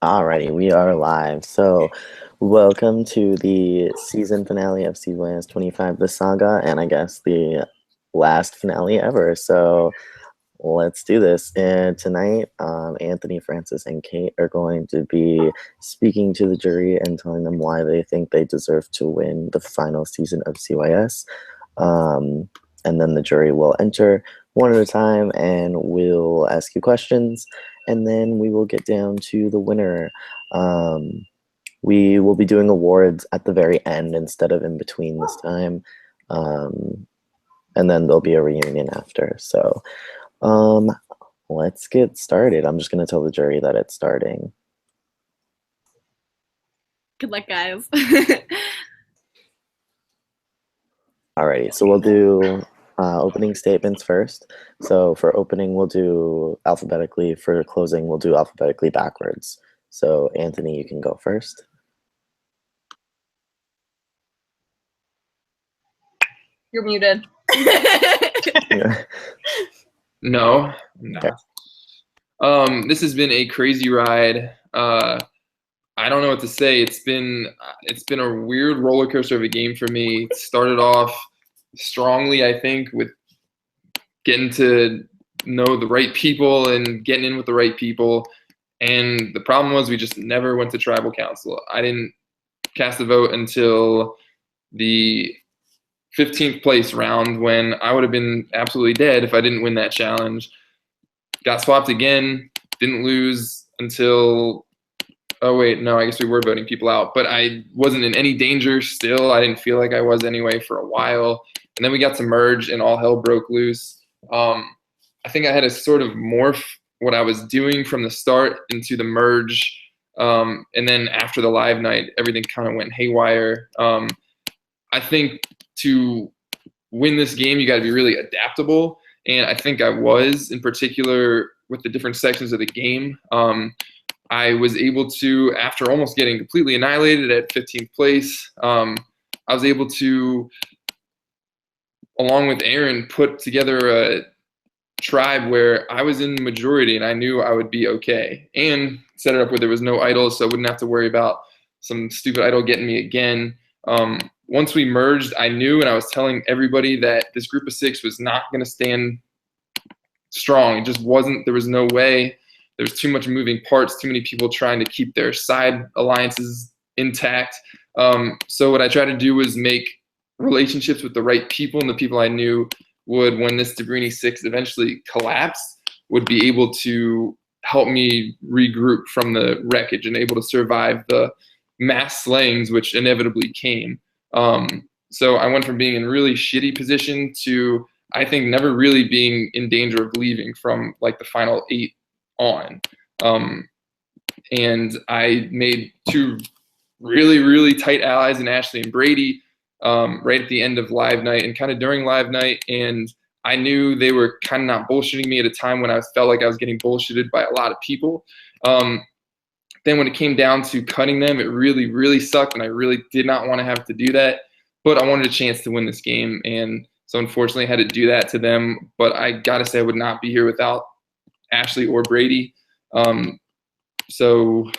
Alrighty, we are live. So, welcome to the season finale of CYS25, the saga, and I guess the last finale ever. So, let's do this. And tonight, Anthony, Francis, and Kate are going to be speaking to the jury and telling them why they think they deserve to win the final season of CYS. And then the jury will enter one at a time and we'll ask you questions, and then we will get down to the winner. We will be doing awards at the very end instead of in between this time. And then there'll be a reunion after. So let's get started. I'm just going to tell the jury that it's starting. Good luck, guys. Alrighty, so we'll do opening statements first. So for opening, we'll do alphabetically. For closing, we'll do alphabetically backwards. So Anthony, you can go first. You're muted. No, I'm not. Okay. This has been a crazy ride. I don't know what to say. It's been a weird roller coaster of a game for me. It started off strongly, I think, with getting to know the right people and getting in with the right people. And the problem was we just never went to tribal council. I didn't cast a vote until the 15th place round, when I would have been absolutely dead if I didn't win that challenge. Got swapped again, didn't lose until, oh wait, no, I guess we were voting people out, but I wasn't in any danger still. I didn't feel like I was anyway for a while. And then we got to merge and all hell broke loose. I think I had to sort of morph what I was doing from the start into the merge. And then after the live night, everything kind of went haywire. I think to win this game, you got to be really adaptable. And I think I was, in particular, with the different sections of the game. I was able to, after almost getting completely annihilated at 15th place, I was able to, along with Aaron, put together a tribe where I was in the majority and I knew I would be okay. And set it up where there was no idols, so I wouldn't have to worry about some stupid idol getting me again. Once we merged, I knew, and I was telling everybody, that this group of 6 was not going to stand strong. It just wasn't. There was no way. There was too much moving parts, too many people trying to keep their side alliances intact. So what I tried to do was make relationships with the right people, and the people I knew would, when this Debrini 6 eventually collapsed, would be able to help me regroup from the wreckage and able to survive the mass slayings which inevitably came. So I went from being in really shitty position to, I think, never really being in danger of leaving from like the final 8 on. And I made 2 really, really tight allies in Ashley and Brady right at the end of live night and kind of during live night. And I knew they were kind of not bullshitting me at a time when I felt like I was getting bullshitted by a lot of people. Then when it came down to cutting them, it really, really sucked, and I really did not want to have to do that. But I wanted a chance to win this game, and so unfortunately I had to do that to them. But I got to say, I would not be here without Ashley or Brady. So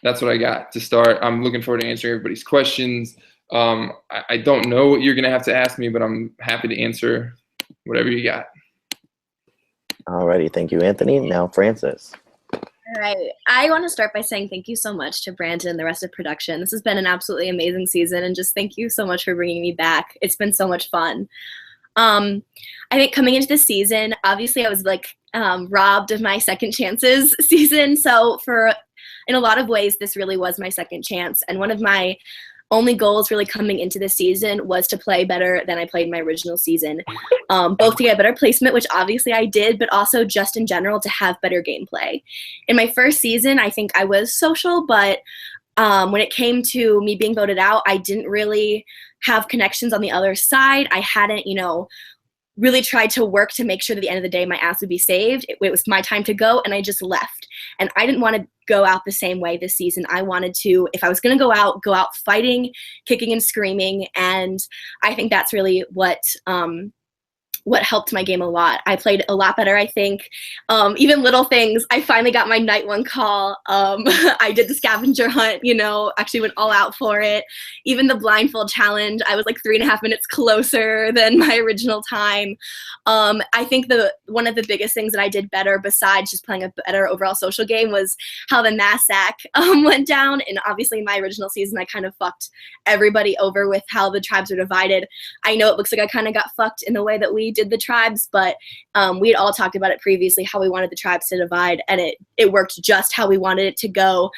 that's what I got to start. I'm looking forward to answering everybody's questions. I don't know what you're going to have to ask me, but I'm happy to answer whatever you got. Alrighty, thank you, Anthony. Now, Francis. All right. I want to start by saying thank you so much to Brandon and the rest of production. This has been an absolutely amazing season, and just thank you so much for bringing me back. It's been so much fun. I think coming into this season, obviously I was like robbed of my second chances season. So in a lot of ways, this really was my second chance. And one of my only goals really coming into this season was to play better than I played in my original season, both to get a better placement, which obviously I did, but also just in general to have better gameplay. In my first season, I think I was social, but when it came to me being voted out, I didn't really have connections on the other side. I hadn't, really tried to work to make sure that at the end of the day my ass would be saved. It was my time to go, and I just left. And I didn't want to go out the same way this season. I wanted to, if I was going to go out fighting, kicking and screaming. And I think that's really what what helped my game a lot. I played a lot better, I think. Even little things. I finally got my night one call. I did the scavenger hunt, actually went all out for it. Even the blindfold challenge, I was like 3.5 minutes closer than my original time. I think one of the biggest things that I did better, besides just playing a better overall social game, was how the NASAC went down. And obviously in my original season, I kind of fucked everybody over with how the tribes are divided. I know it looks like I kind of got fucked in the way that we did the tribes, but we had all talked about it previously, how we wanted the tribes to divide, and it worked just how we wanted it to go.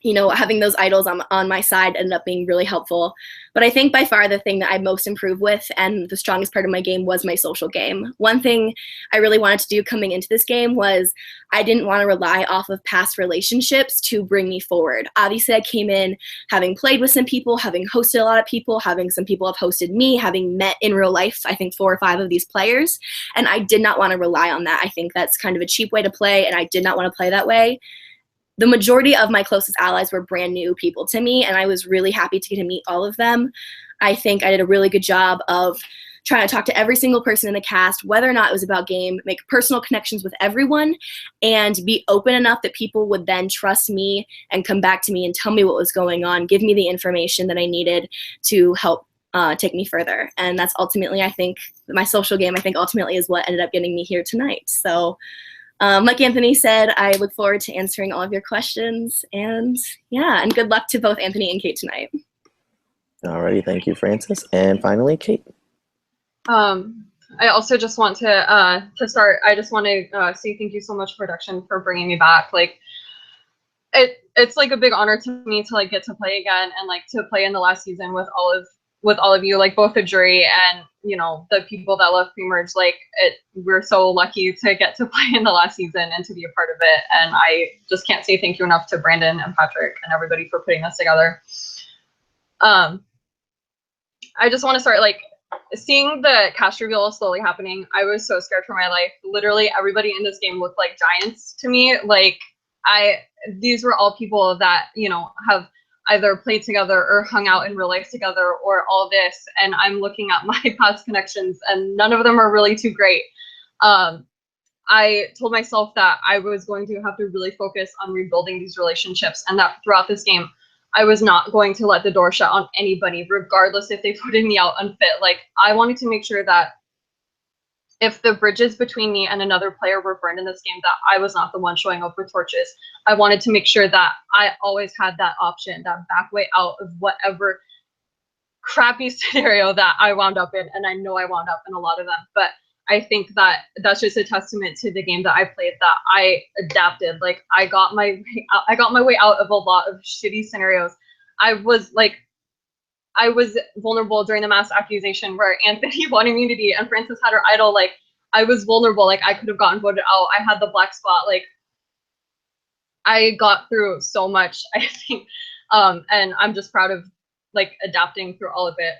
Having those idols on my side ended up being really helpful. But I think by far the thing that I most improved with and the strongest part of my game was my social game. One thing I really wanted to do coming into this game was I didn't want to rely off of past relationships to bring me forward. Obviously, I came in having played with some people, having hosted a lot of people, having some people have hosted me, having met in real life, I think 4 or 5 of these players. And I did not want to rely on that. I think that's kind of a cheap way to play, and I did not want to play that way. The majority of my closest allies were brand new people to me, and I was really happy to get to meet all of them. I think I did a really good job of trying to talk to every single person in the cast, whether or not it was about game, make personal connections with everyone, and be open enough that people would then trust me and come back to me and tell me what was going on, give me the information that I needed to help take me further. And that's ultimately, I think, my social game, ultimately is what ended up getting me here tonight. So like Anthony said, I look forward to answering all of your questions, and and good luck to both Anthony and Kate tonight. Alrighty, thank you, Francis. And finally, Kate. I also just want to start, I just want to say thank you so much, production, for bringing me back. Like, it's like a big honor to me to like get to play again and like to play in the last season with all of you, like both the jury and the people that love pre-merge. Like, we're so lucky to get to play in the last season and to be a part of it. And I just can't say thank you enough to Brandon and Patrick and everybody for putting this together. I just want to start, like, seeing the cast reveal slowly happening. I was so scared for my life. Literally everybody in this game looked like giants to me. Like, these were all people that have either played together or hung out in real life together or all this, and I'm looking at my past connections and none of them are really too great. I told myself that I was going to have to really focus on rebuilding these relationships, and that throughout this game I was not going to let the door shut on anybody, regardless if they voted me out unfit. Like, I wanted to make sure that if the bridges between me and another player were burned in this game, that I was not the one showing up with torches. I wanted to make sure that I always had that option, that back way out of whatever crappy scenario that I wound up in. And I know I wound up in a lot of them. But I think that that's just a testament to the game that I played, that I adapted. Like, I got my way out of a lot of shitty scenarios. I was vulnerable during the mass accusation where Anthony won immunity and Francis had her idol. Like, I was vulnerable. Like, I could have gotten voted out. I had the black spot. Like, I got through so much, I think. And I'm just proud of like adapting through all of it.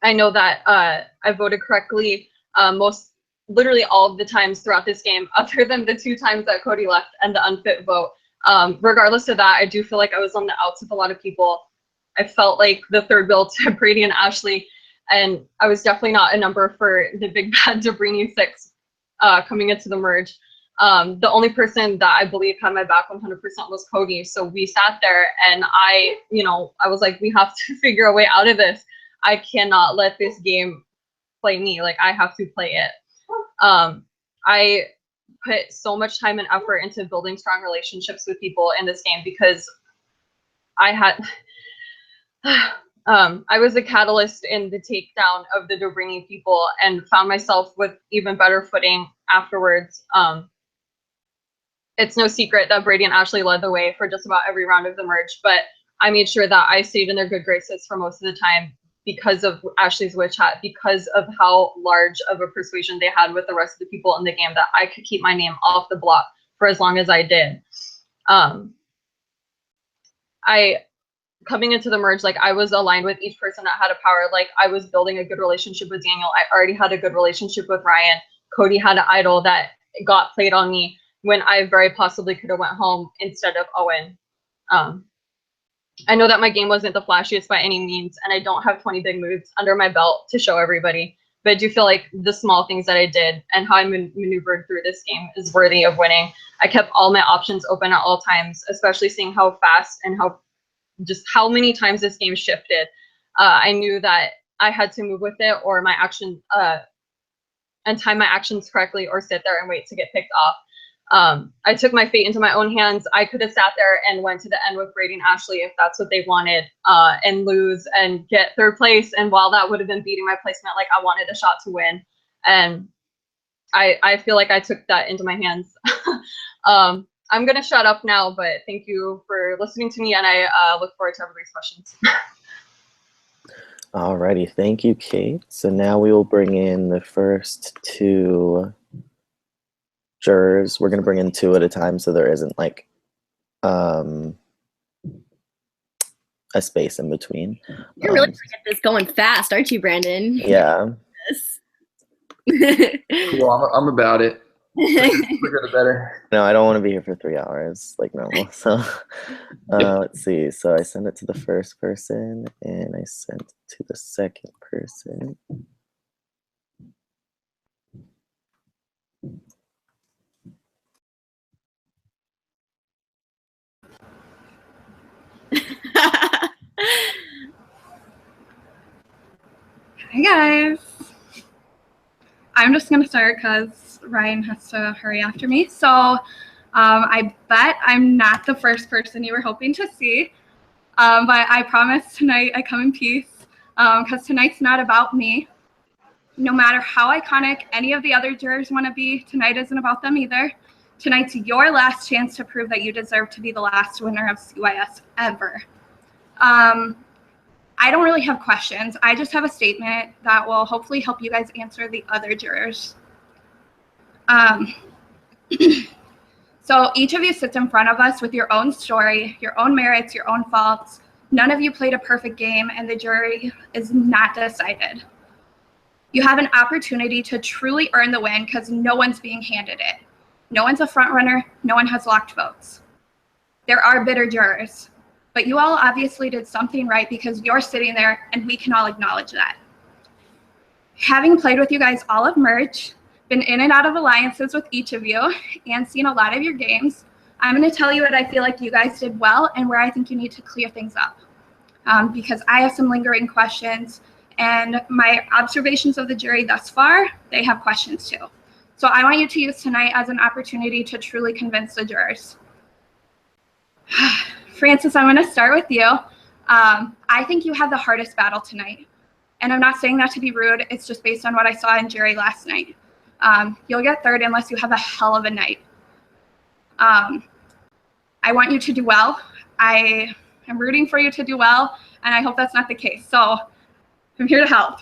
I know that I voted correctly literally all of the times throughout this game, other than the 2 times that Cody left and the unfit vote. Regardless of that, I do feel like I was on the outs with a lot of people. I felt like the third wheel to Brady and Ashley, and I was definitely not a number for the big bad Dabrini 6 coming into the merge. The only person that I believe had my back 100% was Cody. So we sat there and I was like, we have to figure a way out of this. I cannot let this game play me. Like, I have to play it. I put so much time and effort into building strong relationships with people in this game because I had I was a catalyst in the takedown of the Dobrini people and found myself with even better footing afterwards. It's no secret that Brady and Ashley led the way for just about every round of the merge, but I made sure that I stayed in their good graces for most of the time because of Ashley's witch hat, because of how large of a persuasion they had with the rest of the people in the game, that I could keep my name off the block for as long as I did. Coming into the merge, like, I was aligned with each person that had a power. Like, I was building a good relationship with Daniel. I already had a good relationship with Ryan. Cody had an idol that got played on me when I very possibly could have went home instead of Owen. I know that my game wasn't the flashiest by any means, and I don't have 20 big moves under my belt to show everybody. But I do feel like the small things that I did and how I maneuvered through this game is worthy of winning. I kept all my options open at all times, especially seeing how fast and how many times this game shifted. I knew that I had to move with it or my action and time my actions correctly or sit there and wait to get picked off. I took my fate into my own hands. I could have sat there and went to the end with Brady and Ashley if that's what they wanted, and lose and get third place. And while that would have been beating my placement, like I wanted a shot to win. And I feel like I took that into my hands. I'm going to shut up now, but thank you for listening to me, and I look forward to everybody's questions. Alrighty, thank you, Kate. So now we will bring in the first two jurors. We're gonna bring in two at a time, so there isn't like a space in between. You're really trying to get this going fast, aren't you, Brandon? Yeah. Cool, I'm about it. Quicker the better. No, I don't want to be here for 3 hours like normal. So let's see. So I sent it to the first person and I sent it to the second person. Hi guys. I'm just gonna start because Ryan has to hurry after me. So I bet I'm not the first person you were hoping to see, but I promise tonight I come in peace because tonight's not about me. No matter how iconic any of the other jurors want to be, tonight isn't about them either. Tonight's your last chance to prove that you deserve to be the last winner of CYS ever. I don't really have questions. I just have a statement that will hopefully help you guys answer the other jurors. So each of you sits in front of us with your own story, your own merits, your own faults. None of you played a perfect game and the jury is not decided. You have an opportunity to truly earn the win because no one's being handed it. No one's a front runner, no one has locked votes. There are bitter jurors. But you all obviously did something right because you're sitting there and we can all acknowledge that. Having played with you guys all of merge, been in and out of alliances with each of you, and seen a lot of your games, I'm going to tell you what I feel like you guys did well and where I think you need to clear things up. Because I have some lingering questions, and my observations of the jury thus far, they have questions too. So I want you to use tonight as an opportunity to truly convince the jurors. Francis, I'm going to start with you. I think you had the hardest battle tonight. And I'm not saying that to be rude. It's just based on what I saw in Jerry last night. You'll get third unless you have a hell of a night. I want you to do well. I am rooting for you to do well, and I hope that's not the case. So I'm here to help.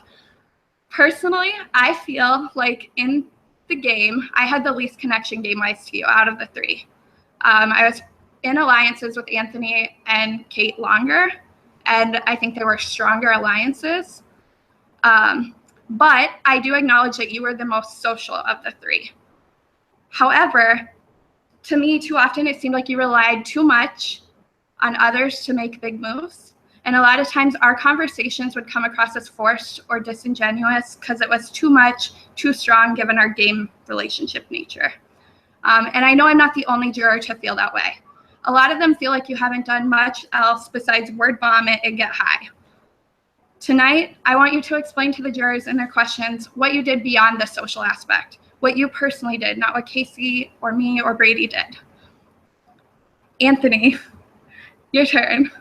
Personally, I feel like in the game, I had the least connection game-wise to you out of the three. I was in alliances with Anthony and Kate longer, and I think they were stronger alliances. But I do acknowledge that you were the most social of the three. However, to me, too often it seemed like you relied too much on others to make big moves. And a lot of times our conversations would come across as forced or disingenuous because it was too much, too strong given our game relationship nature. And I know I'm not the only juror to feel that way. A lot of them feel like you haven't done much else besides word vomit and get high. Tonight, I want you to explain to the jurors and their questions what you did beyond the social aspect, what you personally did, not what Casey or me or Brady did. Anthony, your turn.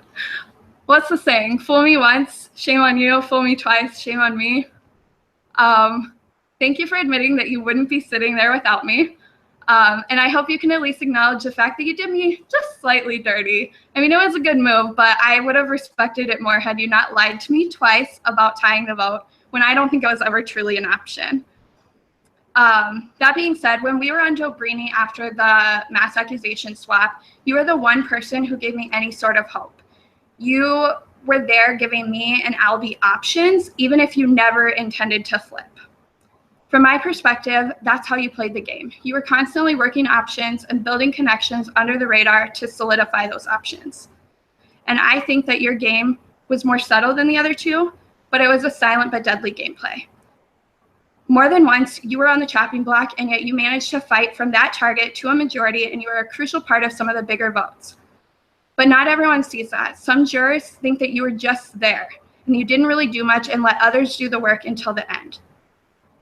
What's the saying? Fool me once, shame on you. Fool me twice, shame on me. Thank you for admitting that you wouldn't be sitting there without me. And I hope you can at least acknowledge the fact that you did me just slightly dirty. I mean, it was a good move, but I would have respected it more had you not lied to me twice about tying the vote when I don't think it was ever truly an option. That being said, when we were on Joe Brini after the mass accusation swap, you were the one person who gave me any sort of hope. You were there giving me and Albie options, even if you never intended to flip. From my perspective, that's how you played the game. You were constantly working options and building connections under the radar to solidify those options. And I think that your game was more subtle than the other two, but it was a silent but deadly gameplay. More than once, you were on the chopping block, and yet you managed to fight from that target to a majority, and you were a crucial part of some of the bigger votes. But not everyone sees that. Some jurors think that you were just there, and you didn't really do much and let others do the work until the end.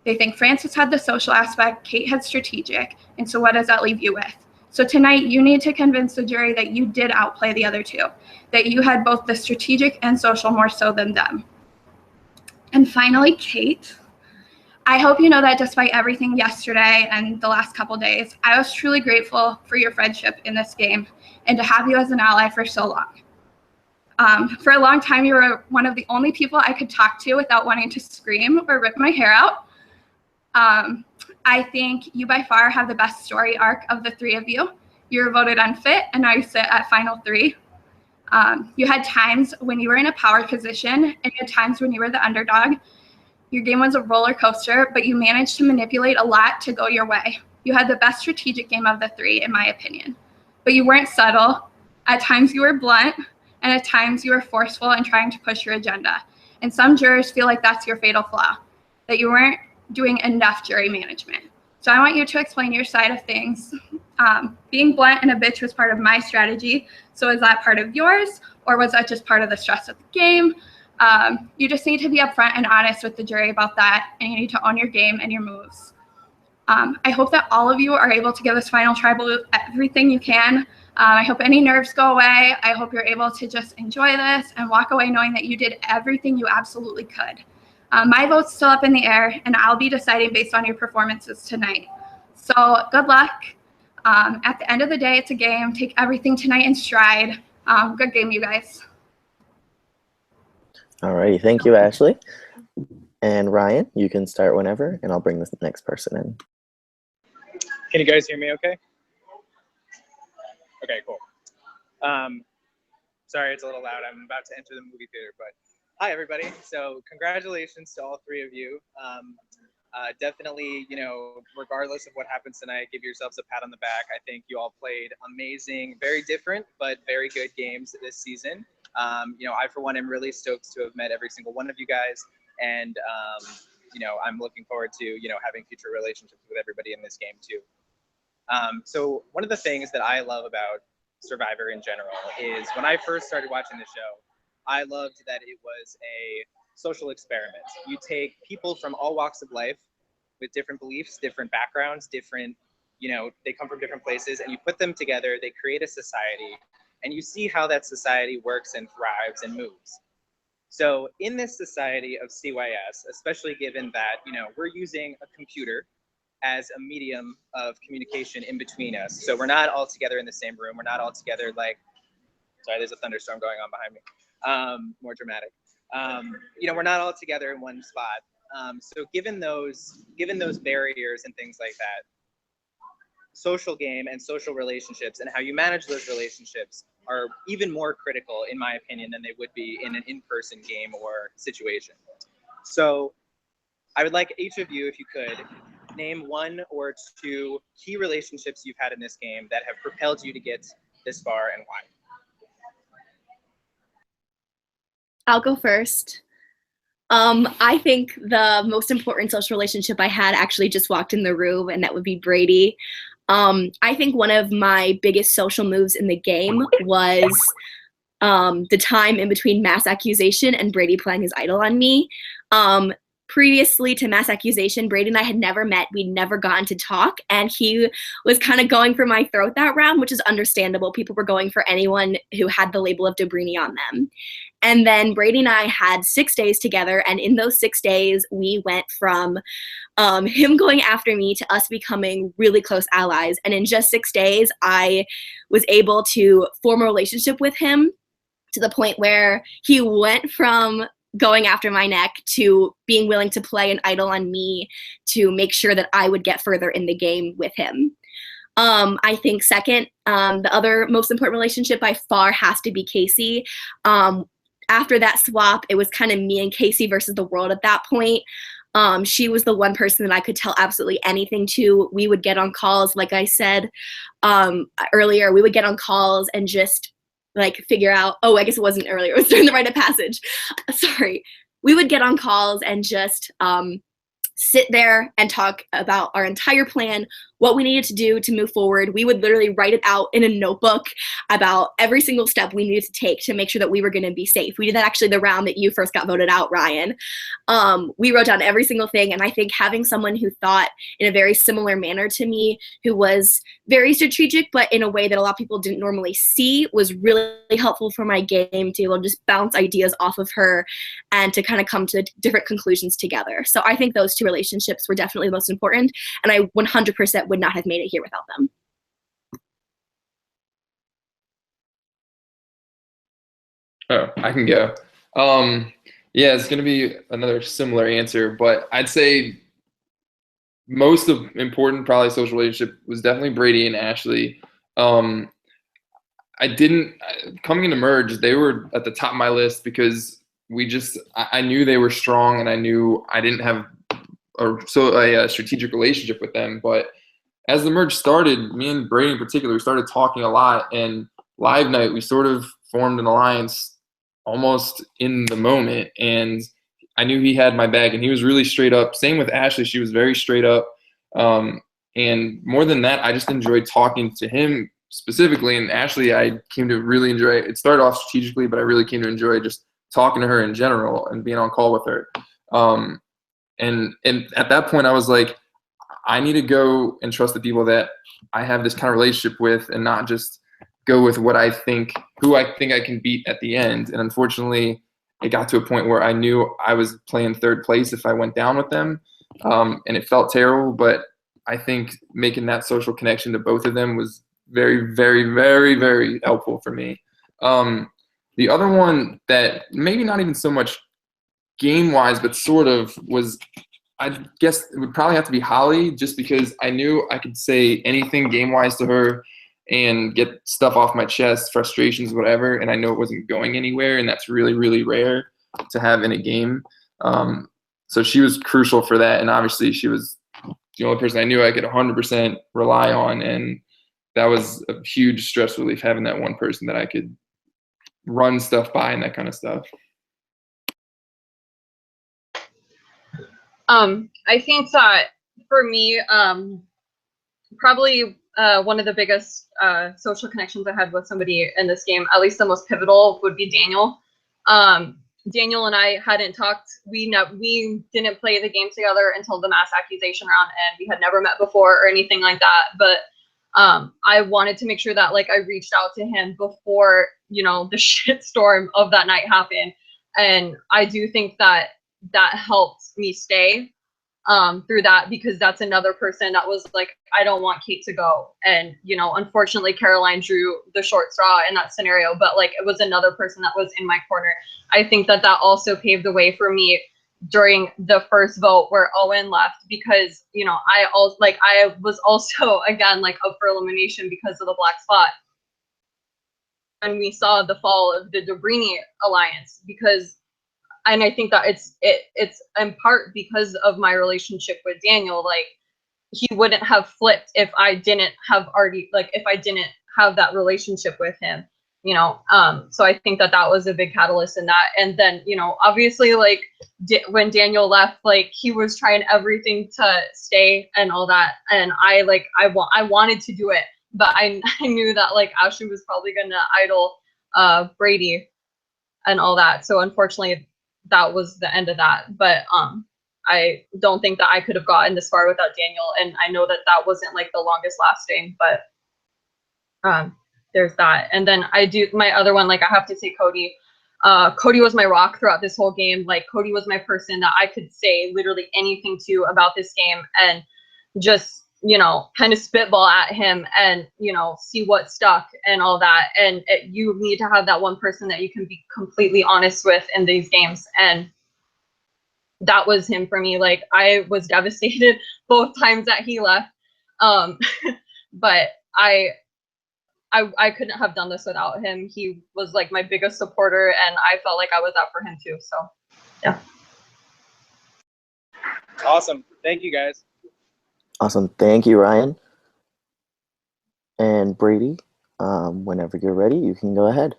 They think Frances had the social aspect, Kate had strategic, and so what does that leave you with? So tonight, you need to convince the jury that you did outplay the other two, that you had both the strategic and social more so than them. And finally, Kate, I hope you know that despite everything yesterday and the last couple days, I was truly grateful for your friendship in this game and to have you as an ally for so long. For a long time, you were one of the only people I could talk to without wanting to scream or rip my hair out. I think you by far have the best story arc of the three of you. You were voted unfit, and now you sit at final 3. You had times when you were in a power position, and you had times when you were the underdog. Your game was a roller coaster, but you managed to manipulate a lot to go your way. You had the best strategic game of the 3, in my opinion. But you weren't subtle. At times you were blunt, and at times you were forceful in trying to push your agenda. And some jurors feel like that's your fatal flaw, that you weren't doing enough jury management. So I want you to explain your side of things. Being blunt and a bitch was part of my strategy. So is that part of yours, or was that just part of the stress of the game? You just need to be upfront and honest with the jury about that, and you need to own your game and your moves. I hope that all of you are able to give this final tribal everything you can. I hope any nerves go away. I hope you're able to just enjoy this and walk away knowing that you did everything you absolutely could. My vote's still up in the air, and I'll be deciding based on your performances tonight. So good luck. At the end of the day, it's a game. Take everything tonight in stride. Good game, you guys. Alrighty, thank you, Ashley. And Ryan, you can start whenever, and I'll bring this next person in. Can you guys hear me okay? Okay, cool. Sorry, it's a little loud. I'm about to enter the movie theater, but hi, everybody. So congratulations to all 3 of you. Definitely, regardless of what happens tonight, give yourselves a pat on the back. I think you all played amazing, very different, but very good games this season. I, for one, am really stoked to have met every single one of you guys. And, I'm looking forward to, having future relationships with everybody in this game too. So one of the things that I love about Survivor in general is when I first started watching the show, I loved that it was a social experiment. You take people from all walks of life with different beliefs, different backgrounds, different, they come from different places, and you put them together, they create a society, and you see how that society works and thrives and moves. So in this society of CYS, especially given that, we're using a computer as a medium of communication in between us. So we're not all together in the same room. We're not all together sorry, there's a thunderstorm going on behind me. More dramatic. We're not all together in one spot. So given those barriers and things like that, social game and social relationships and how you manage those relationships are even more critical, in my opinion, than they would be in an in-person game or situation. So I would like each of you, if you could, name 1 or 2 key relationships you've had in this game that have propelled you to get this far, and why. I'll go first. I think the most important social relationship I had actually just walked in the room, and that would be Brady. I think one of my biggest social moves in the game was the time in between Mass Accusation and Brady playing his idol on me. Previously to Mass Accusation, Brady and I had never met. We'd never gotten to talk, and he was kind of going for my throat that round, which is understandable. People were going for anyone who had the label of Dobrini on them. And then Brady and I had 6 days together, and in those 6 days, we went from him going after me to us becoming really close allies. And in just 6 days, I was able to form a relationship with him to the point where he went from going after my neck to being willing to play an idol on me to make sure that I would get further in the game with him. I think second, the other most important relationship by far has to be Casey. After that swap, it was kind of me and Casey versus the world at that point. She was the one person that I could tell absolutely anything to. We would get on calls, like I said earlier, we would get on calls and just like figure out, oh, I guess it wasn't earlier, it was during the rite of passage. Sorry. We would get on calls and just sit there and talk about our entire plan, what we needed to do to move forward. We would literally write it out in a notebook about every single step we needed to take to make sure that we were going to be safe. We did that actually the round that you first got voted out, Ryan. We wrote down every single thing, and I think having someone who thought in a very similar manner to me, who was very strategic, but in a way that a lot of people didn't normally see, was really helpful for my game, to be able to just bounce ideas off of her and to kind of come to different conclusions together. So I think those two relationships were definitely the most important, and I 100% would not have made it here without them. Oh, I can go. Yeah, it's going to be another similar answer, but I'd say most of important probably social relationship was definitely Brady and Ashley. I didn't coming into merge, they were at the top of my list because I knew they were strong, and I knew I didn't have a strategic relationship with them. But as the merge started, me and Brady in particular, we started talking a lot, and live night, we sort of formed an alliance almost in the moment, and I knew he had my back, and he was really straight up. Same with Ashley. She was very straight up. And more than that, I just enjoyed talking to him specifically, and Ashley, I came to really enjoy. It started off strategically, but I really came to enjoy just talking to her in general and being on call with her. And at that point, I was like, I need to go and trust the people that I have this kind of relationship with, and not just go with who I think I can beat at the end. And unfortunately, it got to a point where I knew I was playing third place if I went down with them. And it felt terrible, but I think making that social connection to both of them was very, very, very, very helpful for me. The other one that maybe not even so much game-wise, but sort of was, I guess it would probably have to be Holly, just because I knew I could say anything game-wise to her and get stuff off my chest, frustrations, whatever, and I know it wasn't going anywhere, and that's really, really rare to have in a game. So she was crucial for that, and obviously she was the only person I knew I could 100% rely on, and that was a huge stress relief, having that one person that I could run stuff by and that kind of stuff. I think that for me, probably one of the biggest social connections I had with somebody in this game, at least the most pivotal, would be Daniel. Daniel and I hadn't talked. We didn't play the game together until the mass accusation round, and we had never met before or anything like that. But I wanted to make sure that I reached out to him before the shitstorm of that night happened, and I do think that helped me stay through that, because that's another person that was like, I don't want Kate to go. And, unfortunately, Caroline drew the short straw in that scenario, but it was another person that was in my corner. I think that also paved the way for me during the first vote where Owen left, because, I was also, again, up for elimination because of the black spot. And we saw the fall of the Dobrini alliance, and I think that it's in part because of my relationship with Daniel. He wouldn't have flipped if I didn't have that relationship with him, so I think that was a big catalyst in that. And then, obviously, when Daniel left, he was trying everything to stay and all that. And I wanted to do it, but I knew that Ashley was probably going to idol Brady and all that. So unfortunately, that was the end of that. But I don't think that I could have gotten this far without Daniel. And I know that wasn't the longest lasting, but there's that. And then my other one, I have to say Cody. Cody was my rock throughout this whole game. Cody was my person that I could say literally anything to about this game, and just, kind of spitball at him and, see what stuck and all that. And you need to have that one person that you can be completely honest with in these games. And that was him for me. I was devastated both times that he left. But I couldn't have done this without him. He was my biggest supporter, and I felt like I was out for him too. So, yeah. Awesome. Thank you, guys. Awesome. Thank you, Ryan. And Brady, whenever you're ready, you can go ahead.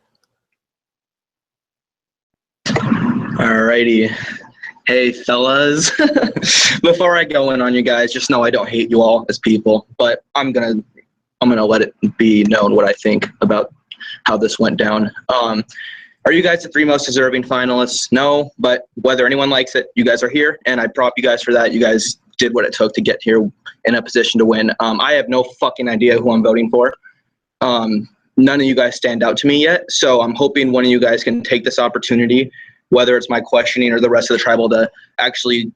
Alrighty. Hey, fellas. Before I go in on you guys, just know I don't hate you all as people, but I'm gonna let it be known what I think about how this went down. Are you guys the three most deserving finalists? No, but whether anyone likes it, you guys are here, and I prop you guys for that. You guys did what it took to get here in a position to win. I have no fucking idea who I'm voting for. None of you guys stand out to me yet, so I'm hoping one of you guys can take this opportunity, whether it's my questioning or the rest of the tribal, to actually,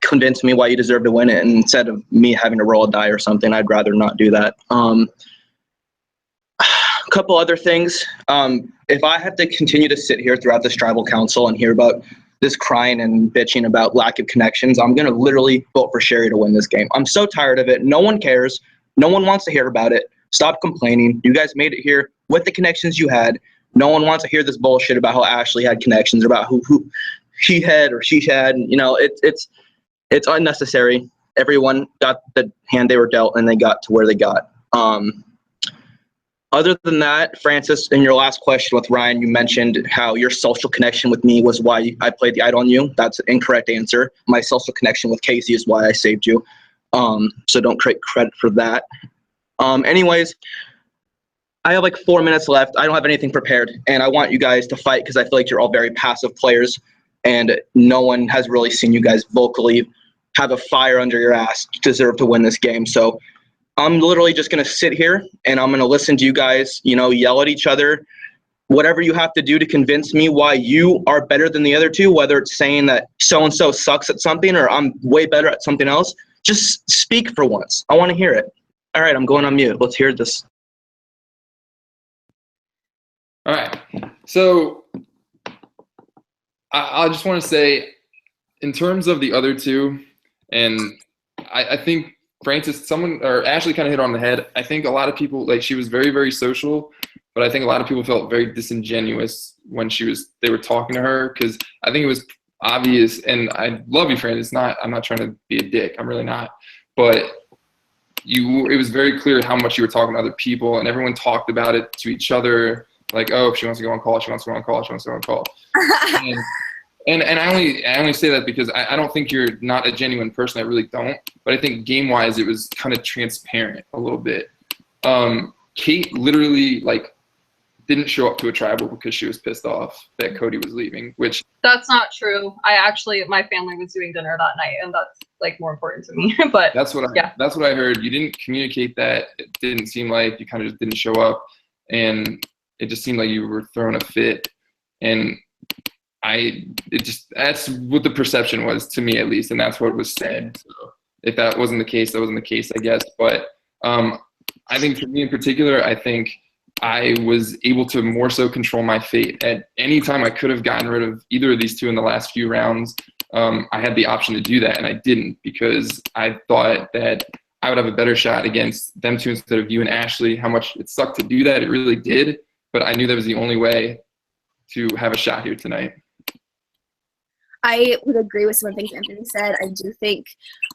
convince me why you deserve to win it. And instead of me having to roll a die or something, I'd rather not do that. A couple other things. If I have to continue to sit here throughout this tribal council and hear about this crying and bitching about lack of connections, I'm going to literally vote for Sherry to win this game. I'm so tired of it. No one cares. No one wants to hear about it. Stop complaining. You guys made it here with the connections you had. No one wants to hear this bullshit about how Ashley had connections, or about who he had or she had. It's unnecessary. Everyone got the hand they were dealt, and they got to where they got. Other than that, Francis, in your last question with Ryan, you mentioned how your social connection with me was why I played the idol on you. That's an incorrect answer. My social connection with Casey is why I saved you. So don't take credit for that. Anyways, I have like 4 minutes left. I don't have anything prepared, and I want you guys to fight because I feel like you're all very passive players, and no one has really seen you guys vocally have a fire under your ass to deserve to win this game. So I'm literally just going to sit here, and I'm going to listen to you guys, yell at each other, whatever you have to do to convince me why you are better than the other two, whether it's saying that so-and-so sucks at something or I'm way better at something else. Just speak for once. I want to hear it. All right, I'm going on mute. Let's hear this. All right. So I just want to say, in terms of the other two, and I think Francis, Ashley kind of hit on the head. I think a lot of people, she was very, very social, but I think a lot of people felt very disingenuous when they were talking to her, because I think it was obvious, and I love you, Francis. I'm not trying to be a dick. I'm really not. But it was very clear how much you were talking to other people, and everyone talked about it to each other. Like, oh, if she wants to go on call, she wants to go on call, she wants to go on call. And I only say that because I don't think you're not a genuine person. I really don't. But I think game-wise, it was kind of transparent a little bit. Kate literally, didn't show up to a tribal because she was pissed off that Cody was leaving, which... That's not true. My family was doing dinner that night, and that's, more important to me. But that's what I heard. You didn't communicate that. It didn't seem like you kind of just didn't show up. And it just seemed like you were throwing a fit. And that's what the perception was, to me at least, and that's what was said. So if that wasn't the case, that wasn't the case, I guess. But I think for me in particular, I think I was able to more so control my fate. At any time I could have gotten rid of either of these two in the last few rounds, I had the option to do that, and I didn't, because I thought that I would have a better shot against them two instead of you and Ashley. How much it sucked to do that, it really did, but I knew that was the only way to have a shot here tonight. I would agree with some of the things Anthony said. I do think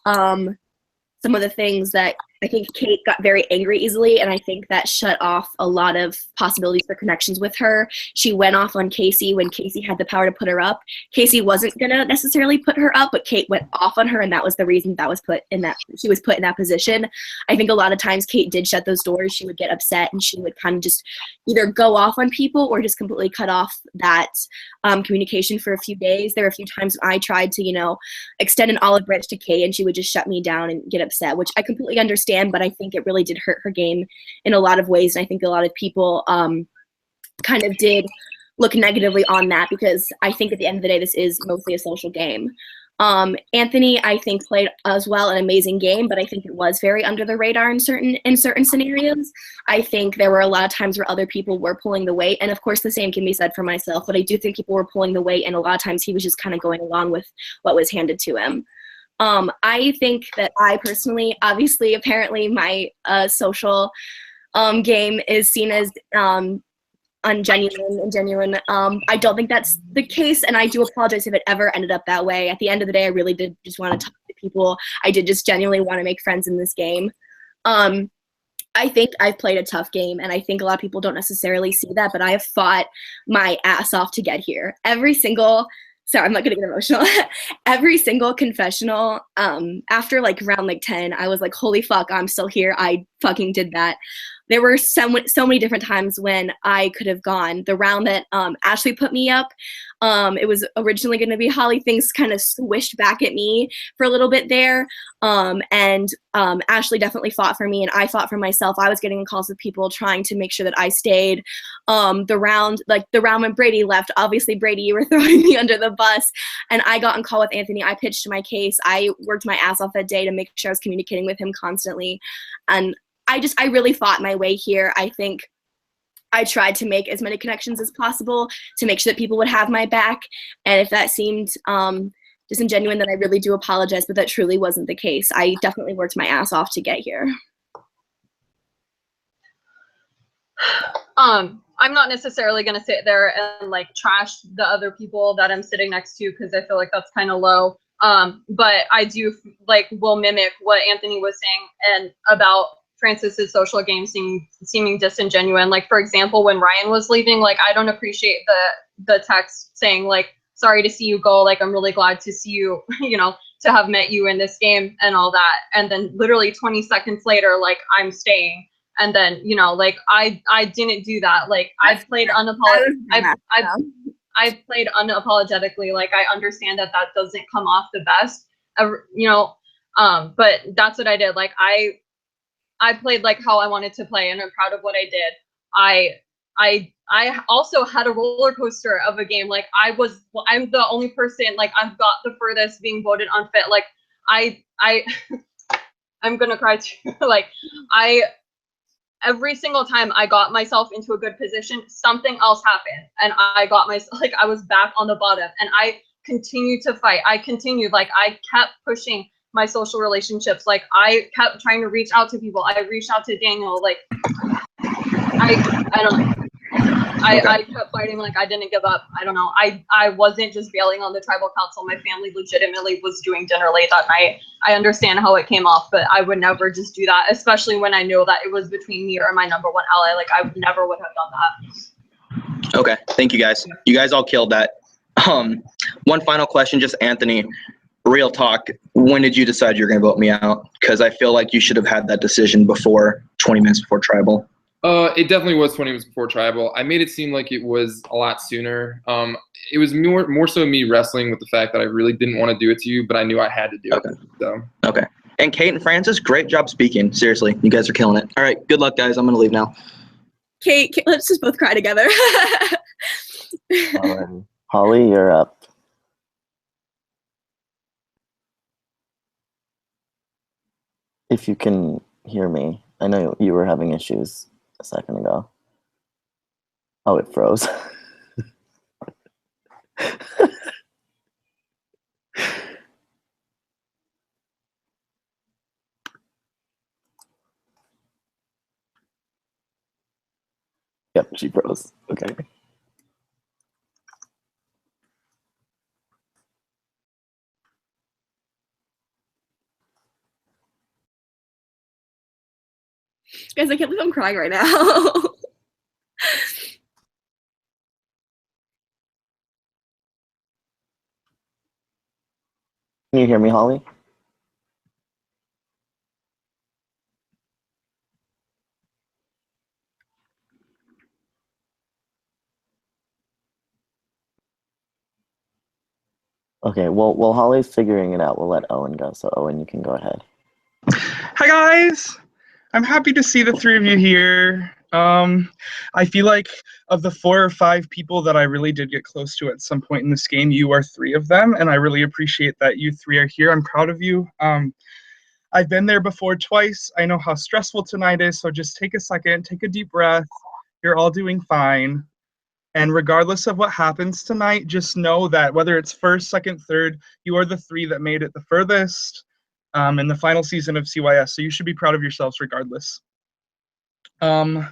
some of the things that I think Kate got very angry easily, and I think that shut off a lot of possibilities for connections with her. She went off on Casey when Casey had the power to put her up. Casey wasn't going to necessarily put her up, but Kate went off on her, and that was the reason she was put in that position. I think a lot of times Kate did shut those doors. She would get upset, and she would kind of just either go off on people or just completely cut off that communication for a few days. There were a few times when I tried to, extend an olive branch to Kate, and she would just shut me down and get upset, which I completely understand. But I think it really did hurt her game in a lot of ways. And I think a lot of people kind of did look negatively on that, because I think at the end of the day, this is mostly a social game. Anthony, I think, played as well an amazing game, but I think it was very under the radar in certain scenarios. I think there were a lot of times where other people were pulling the weight, and of course the same can be said for myself, but I do think people were pulling the weight, and a lot of times he was just kind of going along with what was handed to him. I think that I personally, obviously, apparently my social game is seen as ungenuine and genuine. I don't think that's the case, and I do apologize if it ever ended up that way. At the end of the day, I really did just want to talk to people. I did just genuinely want to make friends in this game. I think I've played a tough game, and I think a lot of people don't necessarily see that, but I have fought my ass off to get here. Every single sorry, I'm not gonna get emotional. Every single confessional, after like round like 10, I was like, holy fuck, I'm still here. I fucking did that. There were so many different times when I could have gone. The round that Ashley put me up, it was originally going to be Holly. Things kind of swished back at me for a little bit there. And Ashley definitely fought for me, and I fought for myself. I was getting calls with people trying to make sure that I stayed. The round when Brady left, obviously, Brady, you were throwing me under the bus, and I got on call with Anthony. I pitched my case. I worked my ass off that day to make sure I was communicating with him constantly. And I really fought my way here. I think I tried to make as many connections as possible to make sure that people would have my back. And if that seemed disingenuous, then I really do apologize, but that truly wasn't the case. I definitely worked my ass off to get here. I'm not necessarily going to sit there and like trash the other people that I'm sitting next to, because I feel like that's kind of low. But I do will mimic what Anthony was saying and about Francis's social game seeming disingenuous. Like, for example, when Ryan was leaving, like, I don't appreciate the text saying like, sorry to see you go. Like, I'm really glad to see you, to have met you in this game and all that. And then literally 20 seconds later, like, I'm staying. And then, I didn't do that. Like, I played I played unapologetically. Like, I understand that doesn't come off the best, but that's what I did. Like, I played like how I wanted to play, and I'm proud of what I did. I also had a roller coaster of a game. Like, I'm the only person, like, I've got the furthest being voted unfit. Like, I'm gonna cry too. Like, every single time I got myself into a good position, something else happened, and I got myself, like, I was back on the bottom, and I continued to fight. I kept pushing my social relationships. Like, I kept trying to reach out to people. I reached out to Daniel. Like, I don't know. I kept fighting. Like, I didn't give up. I don't know. I wasn't just bailing on the tribal council. My family legitimately was doing dinner late that night. I understand how it came off, but I would never just do that, especially when I knew that it was between me or my number one ally. Like, I never would have done that. Okay, thank you guys. You guys all killed that. One final question, just Anthony. Real talk, when did you decide you're going to vote me out? Because I feel like you should have had that decision before 20 minutes before tribal. It definitely was 20 minutes before tribal. I made it seem like it was a lot sooner. It was more so me wrestling with the fact that I really didn't want to do it to you, but I knew I had to do it. So. Okay. And Kate and Francis, great job speaking. Seriously, you guys are killing it. All right, good luck, guys. I'm going to leave now. Kate, let's just both cry together. Holly, you're up. If you can hear me. I know you were having issues a second ago. Oh, it froze. Yep, she froze. Okay. Guys, I can't believe I'm crying right now. Can you hear me, Holly? Okay, well, while Holly's figuring it out, we'll let Owen go. So, Owen, you can go ahead. Hi, guys. I'm happy to see the three of you here. I feel like of the 4 or 5 people that I really did get close to at some point in this game, you are 3 of them, and I really appreciate that you 3 are here. I'm proud of you. I've been there before twice. I know how stressful tonight is, so just take a second, take a deep breath. You're all doing fine. And regardless of what happens tonight, just know that whether it's first, second, third, you are the 3 that made it the furthest in the final season of CYS, so you should be proud of yourselves regardless. I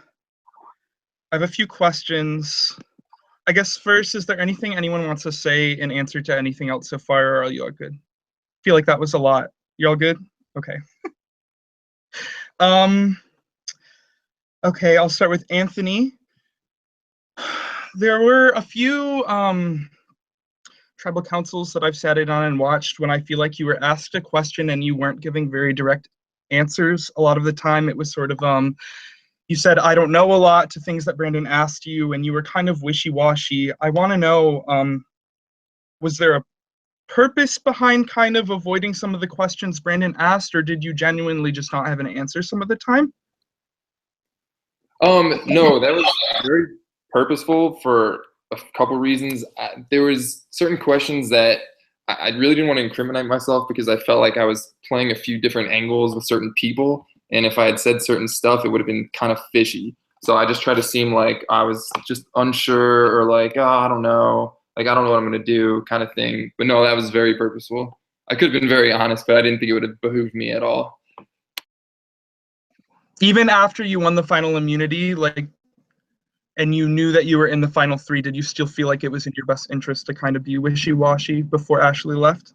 have a few questions. I guess first, is there anything anyone wants to say in answer to anything else so far, or are you all good? I feel like that was a lot. You all good? Okay. Okay, I'll start with Anthony. There were a few, trying tribal councils that I've sat in on and watched, when I feel like you were asked a question and you weren't giving very direct answers. A lot of the time it was sort of, you said, I don't know a lot to things that Brandon asked you, and you were kind of wishy-washy. I want to know, was there a purpose behind kind of avoiding some of the questions Brandon asked, or did you genuinely just not have an answer some of the time? No, that was very purposeful for a couple reasons. There was certain questions that I really didn't want to incriminate myself because I felt like I was playing a few different angles with certain people, and if I had said certain stuff, it would have been kind of fishy. So I just tried to seem like I was just unsure or like, oh, I don't know, like I don't know what I'm gonna do, kind of thing. But no, that was very purposeful. I could have been very honest, but I didn't think it would have behooved me at all. Even after you won the final immunity, like, and you knew that you were in the final 3, did you still feel like it was in your best interest to kind of be wishy-washy before Ashley left?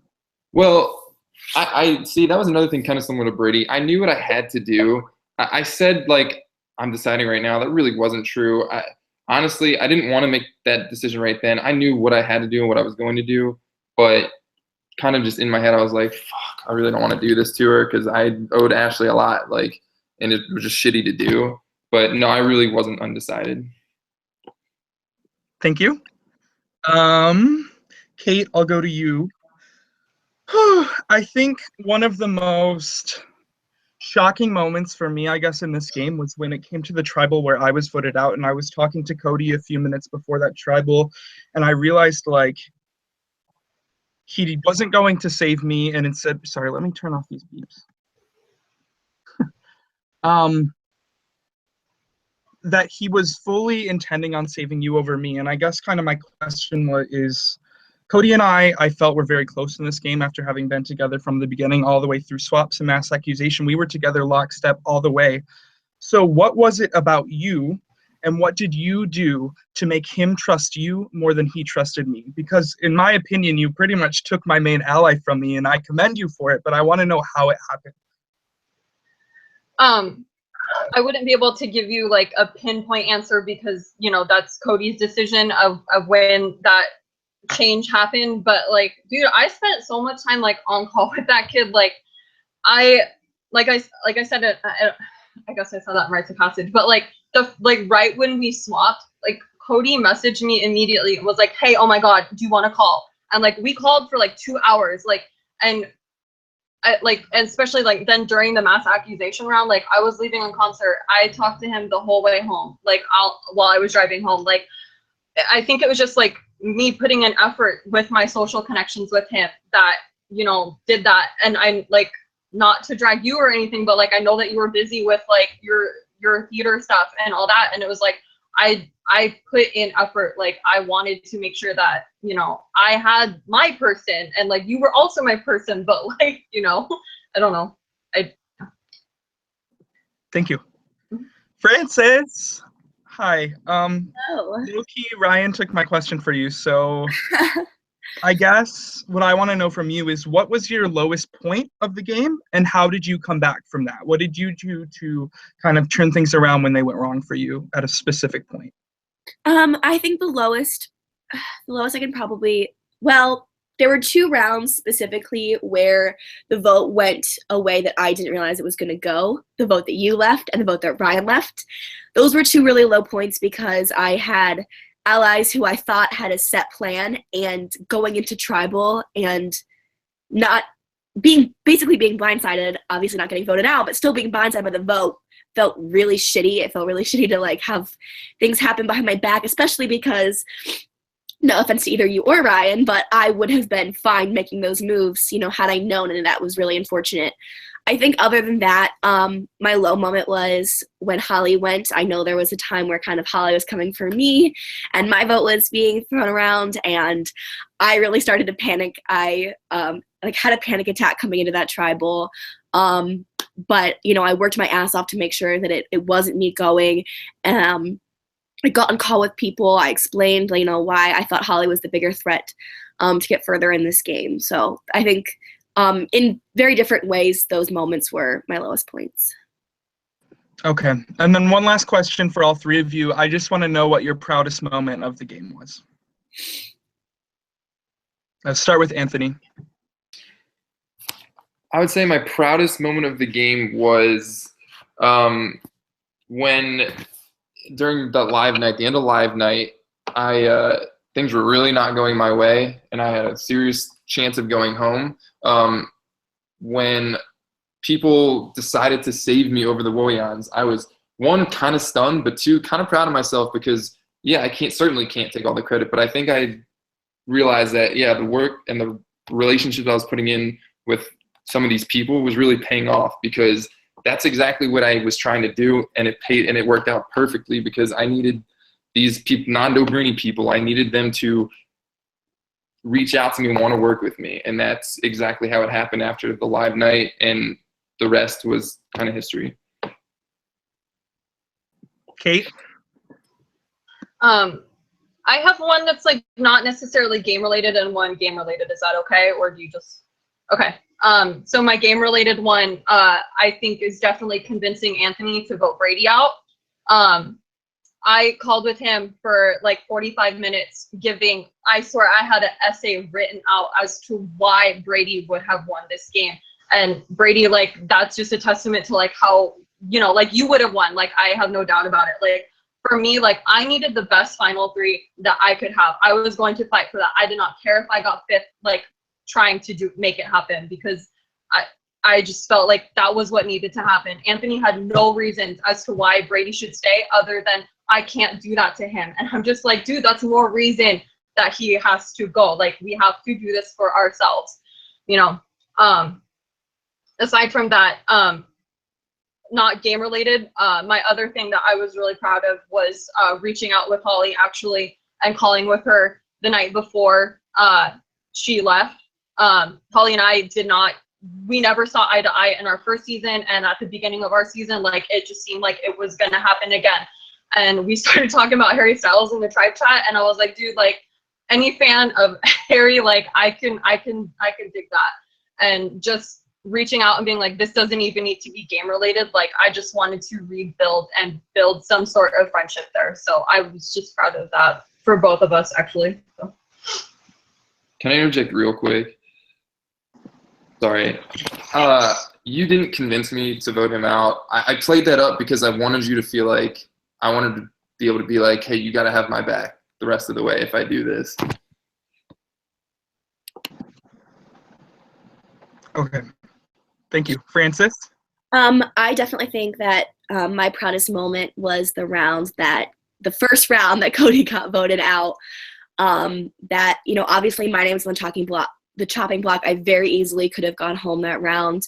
Well, I see, that was another thing kind of similar to Brady. I knew what I had to do. I said, like, I'm deciding right now. That really wasn't true. Honestly, I didn't want to make that decision right then. I knew what I had to do and what I was going to do, but kind of just in my head, I was like, fuck, I really don't want to do this to her because I owed Ashley a lot, like, and it was just shitty to do. But no, I really wasn't undecided. Thank you. Kate, I'll go to you. I think one of the most shocking moments for me, I guess, in this game was when it came to the tribal where I was voted out, and I was talking to Cody a few minutes before that tribal, and I realized, like, he wasn't going to save me, and instead, sorry, let me turn off these beeps. That he was fully intending on saving you over me, and I guess kind of my question is, Cody and I felt were very close in this game after having been together from the beginning all the way through swaps and mass accusation. We were together lockstep all the way. So what was it about you, and what did you do to make him trust you more than he trusted me? Because in my opinion, you pretty much took my main ally from me, and I commend you for it, but I want to know how it happened. I wouldn't be able to give you like a pinpoint answer because, you know, that's Cody's decision of when that change happened. But like, dude, I spent so much time like on call with that kid. Like I said it, I guess I said that in rites of passage, but like right when we swapped, like Cody messaged me immediately and was like, hey, oh my God, do you want to call? And like, we called for like 2 hours, like, and especially like then during the mass accusation round, like I was leaving on concert. I talked to him the whole way home, like while I was driving home. Like, I think it was just like me putting an effort with my social connections with him that, you know, did that. And I'm like, not to drag you or anything, but like, I know that you were busy with like your theater stuff and all that. And it was like, I put in effort. Like I wanted to make sure that, you know, I had my person and like you were also my person, but like, you know, I don't know. Thank you. Francis, hi. Oh. Loki, Ryan took my question for you. So I guess what I want to know from you is, what was your lowest point of the game and how did you come back from that? What did you do to kind of turn things around when they went wrong for you at a specific point? I think the lowest I can probably, well, there were 2 rounds specifically where the vote went a way that I didn't realize it was going to go. The vote that you left and the vote that Ryan left. Those were 2 really low points because I had allies who I thought had a set plan, and going into tribal and not basically being blindsided, obviously not getting voted out, but still being blindsided by the vote felt really shitty. It felt really shitty to like have things happen behind my back, especially because, no offense to either you or Ryan, but I would have been fine making those moves, you know, had I known, and that was really unfortunate. I think other than that, my low moment was when Holly went. I know there was a time where kind of Holly was coming for me and my vote was being thrown around, and I really started to panic. I had a panic attack coming into that tribal. But, you know, I worked my ass off to make sure that it wasn't me going. I got on call with people. I explained, you know, why I thought Holly was the bigger threat to get further in this game. So I think in very different ways, those moments were my lowest points. Okay. And then one last question for all 3 of you. I just want to know what your proudest moment of the game was. Let's start with Anthony. I would say my proudest moment of the game was when during the live night, the end of live night, things were really not going my way, and I had a serious chance of going home. When people decided to save me over the Woyons, I was, one, kind of stunned, but two, kind of proud of myself because, yeah, I certainly can't take all the credit, but I think I realized that, yeah, the work and the relationships I was putting in with some of these people was really paying off, because that's exactly what I was trying to do, and it paid, and it worked out perfectly because I needed these people, non-Dobrini people, I needed them to reach out to me and want to work with me, and that's exactly how it happened after the live night, and the rest was kind of history. Kate? I have one that's like not necessarily game related and one game related. Is that okay? Or do you just, okay. So my game related one, I think is definitely convincing Anthony to vote Brady out. I called with him for like 45 minutes giving, I swear I had an essay written out as to why Brady would have won this game. And Brady, like, that's just a testament to like how, you know, like you would have won. Like, I have no doubt about it. Like, for me, like, I needed the best final three that I could have. I was going to fight for that. I did not care if I got fifth, like trying to make it happen, because I just felt like that was what needed to happen. Anthony had no reasons as to why Brady should stay other than I can't do that to him. And I'm just like, dude, that's more reason that he has to go. Like, we have to do this for ourselves, you know? Aside from that, not game related, my other thing that I was really proud of was reaching out with Holly actually and calling with her the night before she left. Holly and I we never saw eye to eye in our first season, and at the beginning of our season, like, it just seemed like it was gonna happen again. And we started talking about Harry Styles in the tribe chat, and I was like, dude, like, any fan of Harry, like, I can dig that. And just reaching out and being like, this doesn't even need to be game related. Like, I just wanted to rebuild and build some sort of friendship there. So I was just proud of that for both of us, actually. So. Can I interject real quick? Sorry. You didn't convince me to vote him out. I played that up because I wanted you to feel like, I wanted to be able to be like, hey, you got to have my back the rest of the way if I do this. Okay. Thank you. Francis? I definitely think that my proudest moment was the first round that Cody got voted out. That, you know, obviously my name was on the chopping block. I very easily could have gone home that round.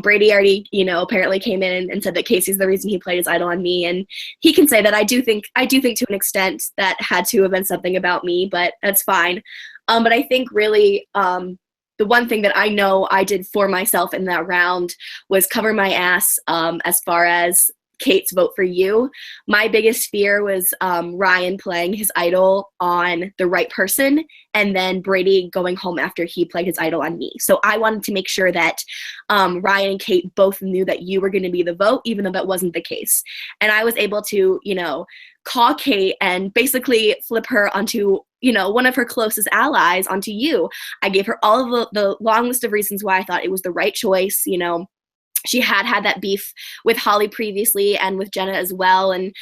Brady already, you know, apparently came in and said that Casey's the reason he played his idol on me, and he can say that. I do think to an extent that had to have been something about me, but that's fine. But I think really the one thing that I know I did for myself in that round was cover my ass as far as Kate's vote for you. My biggest fear was Ryan playing his idol on the right person and then Brady going home after he played his idol on me. So I wanted to make sure that Ryan and Kate both knew that you were going to be the vote, even though that wasn't the case. And I was able to, you know, call Kate and basically flip her onto, you know, one of her closest allies onto you. I gave her all of the long list of reasons why I thought it was the right choice. You know, she had that beef with Holly previously and with Jenna as well. And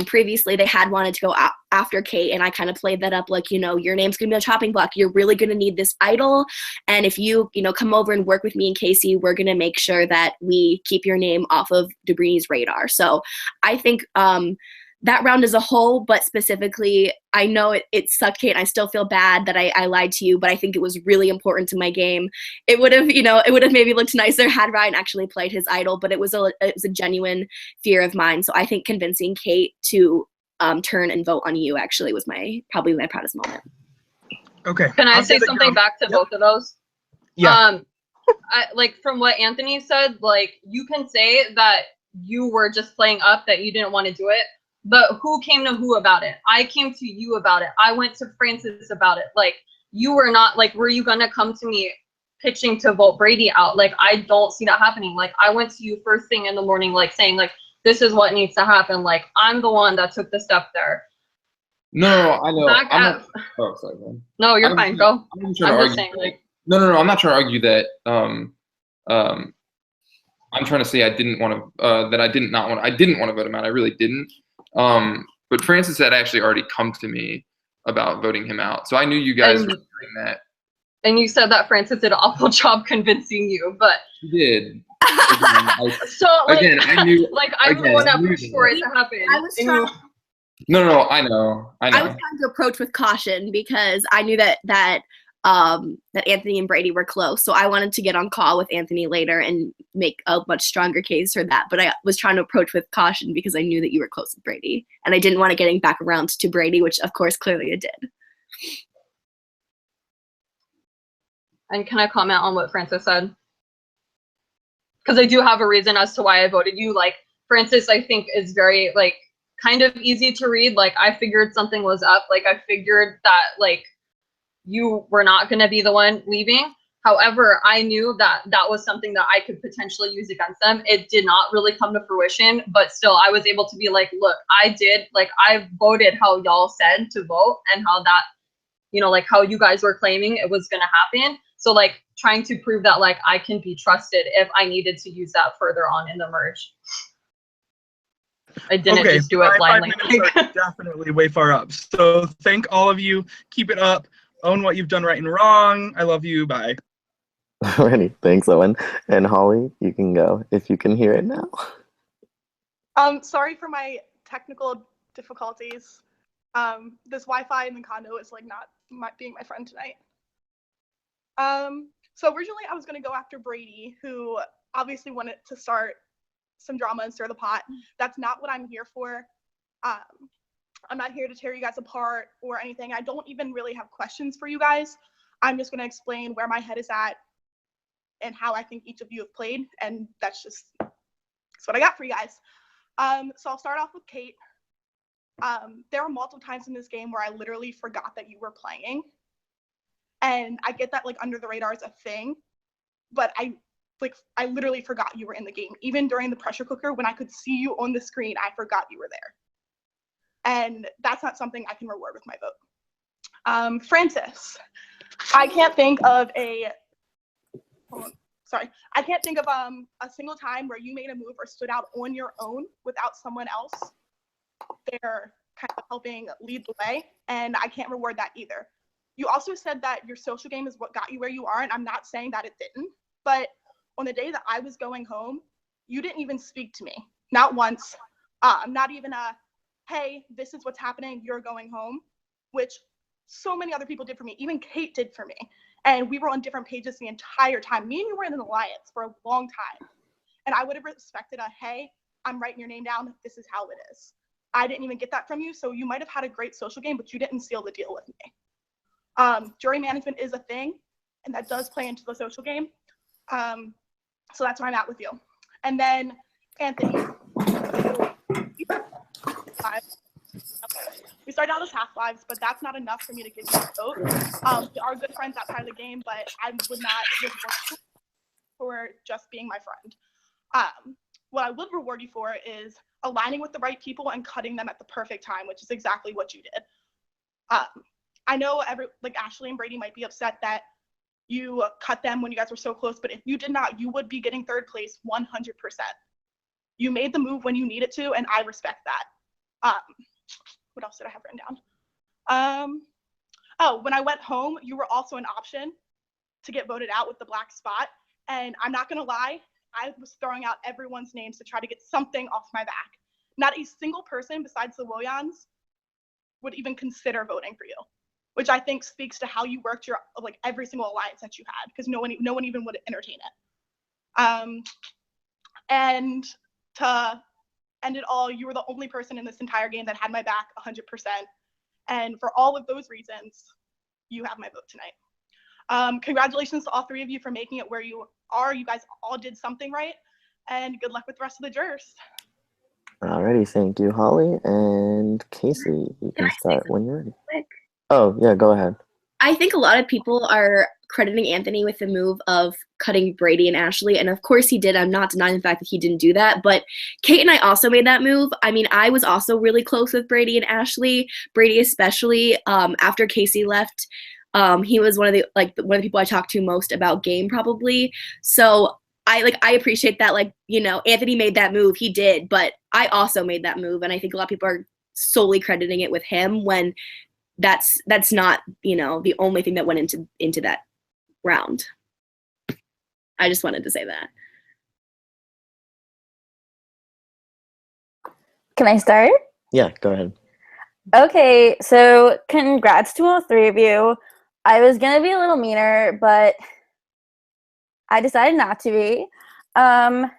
previously they had wanted to go after Kate, and I kind of played that up like, you know, your name's going to be on the chopping block. You're really going to need this idol. And if you know, come over and work with me and Casey, we're going to make sure that we keep your name off of Dobrini's radar. So I think that round as a whole, but specifically, I know it sucked, Kate, and I still feel bad that I lied to you, but I think it was really important to my game. It would have, you know, maybe looked nicer had Ryan actually played his idol, but it was a genuine fear of mine. So I think convincing Kate to turn and vote on you actually was probably my proudest moment. Okay. Can I say something back to both of those? Yeah. Like, from what Anthony said, like, you can say that you were just playing up, that you didn't want to do it. But who came to who about it? I came to you about it. I went to Francis about it. Like, you were not, like, were you gonna come to me pitching to vote Brady out? Like, I don't see that happening. Like, I went to you first thing in the morning, like, saying, like, this is what needs to happen. Like, I'm the one that took the step there. No, I know. Back I'm at, not. Oh, sorry, man. no, you're I'm fine. just, Go. I'm just trying I'm to just argue. saying, like, No. I'm not trying to argue that. Um, I'm trying to say I didn't want to. That I didn't not want. I didn't want to vote him out. I really didn't. But Francis had actually already come to me about voting him out, so I knew you guys were doing that. And you said that Francis did an awful job convincing you, but He did. so like, again, I knew. like I'm the again, one I that knew pushed for it to happen. I was trying. No, I know. I was trying to approach with caution because I knew that Anthony and Brady were close. So I wanted to get on call with Anthony later and make a much stronger case for that. But I was trying to approach with caution because I knew that you were close with Brady. And I didn't want it getting back around to Brady, which of course clearly it did. And can I comment on what Francis said? Because I do have a reason as to why I voted you. Like, Francis, I think, is very, like, kind of easy to read. Like, I figured something was up. Like, I figured that, like, you were not going to be the one leaving. However, I knew that that was something that I could potentially use against them. It did not really come to fruition, but still I was able to be like, look, I voted how y'all said to vote and how that, you know, like how you guys were claiming it was going to happen. So like trying to prove that like I can be trusted if I needed to use that further on in the merge. I didn't just do it blindly. 5 minutes are definitely way far up. So thank all of you. Keep it up. Own what you've done right and wrong. I love you. Bye. Alrighty, thanks, Owen. And Holly, you can go if you can hear it now. Sorry for my technical difficulties. This Wi-Fi in the condo is like not being my friend tonight. So originally I was gonna go after Brady, who obviously wanted to start some drama and stir the pot. That's not what I'm here for. I'm not here to tear you guys apart or anything. I don't even really have questions for you guys. I'm just gonna explain where my head is at and how I think each of you have played, and that's what I got for you guys. So I'll start off with Kate. There were multiple times in this game where I literally forgot that you were playing. And I get that like under the radar is a thing, but I literally forgot you were in the game. Even during the pressure cooker, when I could see you on the screen, I forgot you were there. And that's not something I can reward with my vote. Francis, I can't think of a single time where you made a move or stood out on your own without someone else there kind of helping lead the way, and I can't reward that either. You also said that your social game is what got you where you are, and I'm not saying that it didn't, but on the day that I was going home, you didn't even speak to me. Not once. Not even a, hey, this is what's happening, you're going home, which so many other people did for me. Even Kate did for me. And we were on different pages the entire time. Me and you were in an alliance for a long time. And I would have respected a, hey, I'm writing your name down, this is how it is. I didn't even get that from you, so you might have had a great social game, but you didn't seal the deal with me. Jury management is a thing, and that does play into the social game. So that's where I'm at with you. And then Anthony. We started out as half-lives, but that's not enough for me to give you a vote. We are good friends outside of the game, but I would not reward you for just being my friend. What I would reward you for is aligning with the right people and cutting them at the perfect time, which is exactly what you did. I know Ashley and Brady might be upset that you cut them when you guys were so close, but if you did not, you would be getting third place 100%. You made the move when you needed to, and I respect that. What else did I have written down? When I went home, you were also an option to get voted out with the black spot. And I'm not gonna lie, I was throwing out everyone's names to try to get something off my back. Not a single person besides the Williams would even consider voting for you, which I think speaks to how you worked your every single alliance that you had, because no one even would entertain it. And to end it all, you were the only person in this entire game that had my back 100%. And for all of those reasons, you have my vote tonight. Congratulations to all three of you for making it where you are. You guys all did something right, and good luck with the rest of the jurors. Alrighty, thank you, Holly. And Casey, you can start when you're ready. Oh, yeah, go ahead. I think a lot of people are crediting Anthony with the move of cutting Brady and Ashley, and of course he did. I'm not denying the fact that he didn't do that, but Kate and I also made that move. I mean, I was also really close with Brady and Ashley, Brady especially. After Casey left, he was one of the people I talked to most about game probably. So I appreciate that, Anthony made that move, he did, but I also made that move, and I think a lot of people are solely crediting it with him when that's not, the only thing that went into that round. I just wanted to say that. Can I start? Yeah, go ahead. Okay, so congrats to all three of you. I was gonna be a little meaner, but I decided not to be. I'm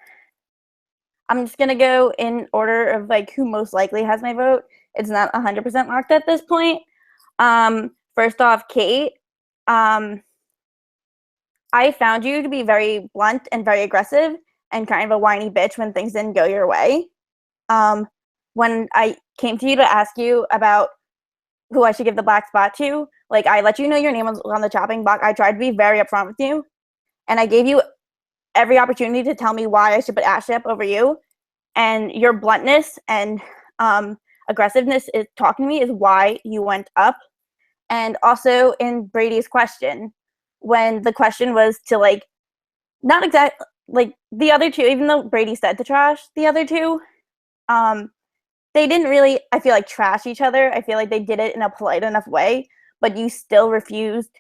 just gonna go in order of who most likely has my vote. It's not 100% locked at this point. First off, Kate. I found you to be very blunt and very aggressive and kind of a whiny bitch when things didn't go your way. When I came to you to ask you about who I should give the black spot to, I let you know your name was on the chopping block. I tried to be very upfront with you, and I gave you every opportunity to tell me why I should put Ashley up over you. And your bluntness and aggressiveness is talking to me is why you went up. And also in Brady's question, when the question was to not exact the other two, even though Brady said to trash the other two, they didn't really, I feel trash each other. I feel like they did it in a polite enough way, but you still refused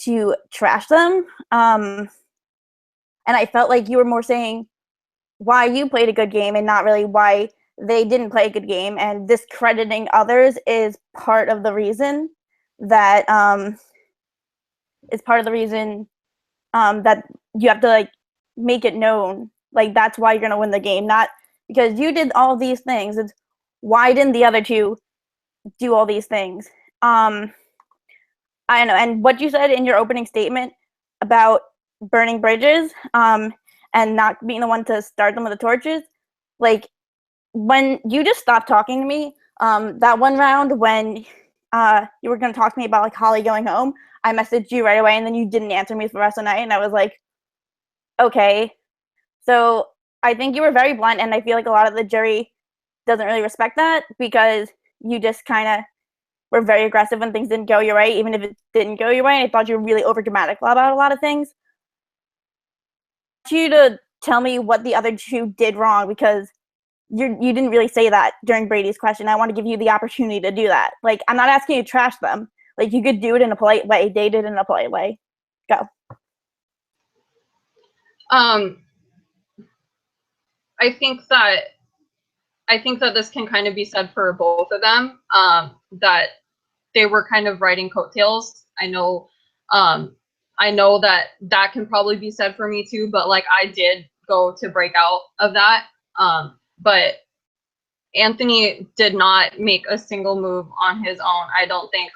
to trash them. And I felt like you were more saying why you played a good game and not really why they didn't play a good game. And discrediting others is part of the reason that that you have to make it known. That's why you're gonna win the game, not because you did all these things. It's why didn't the other two do all these things? I don't know. And what you said in your opening statement about burning bridges, and not being the one to start them with the torches, when you just stopped talking to me, that one round when you were going to talk to me about Holly going home, I messaged you right away, and then you didn't answer me for the rest of the night, and I was like, okay. So I think you were very blunt, and I feel like a lot of the jury doesn't really respect that because you just kind of were very aggressive when things didn't go your way, even if it didn't go your way. I thought you were really overdramatic about a lot of things. I want you to tell me what the other two did wrong because you didn't really say that during Brady's question. I want to give you the opportunity to do that. I'm not asking you to trash them. You could do it in a polite way. They did it in a polite way. Go. I think that this can kind of be said for both of them, that they were kind of riding coattails. I know that can probably be said for me too, but I did go to break out of that. But Anthony did not make a single move on his own. I don't think,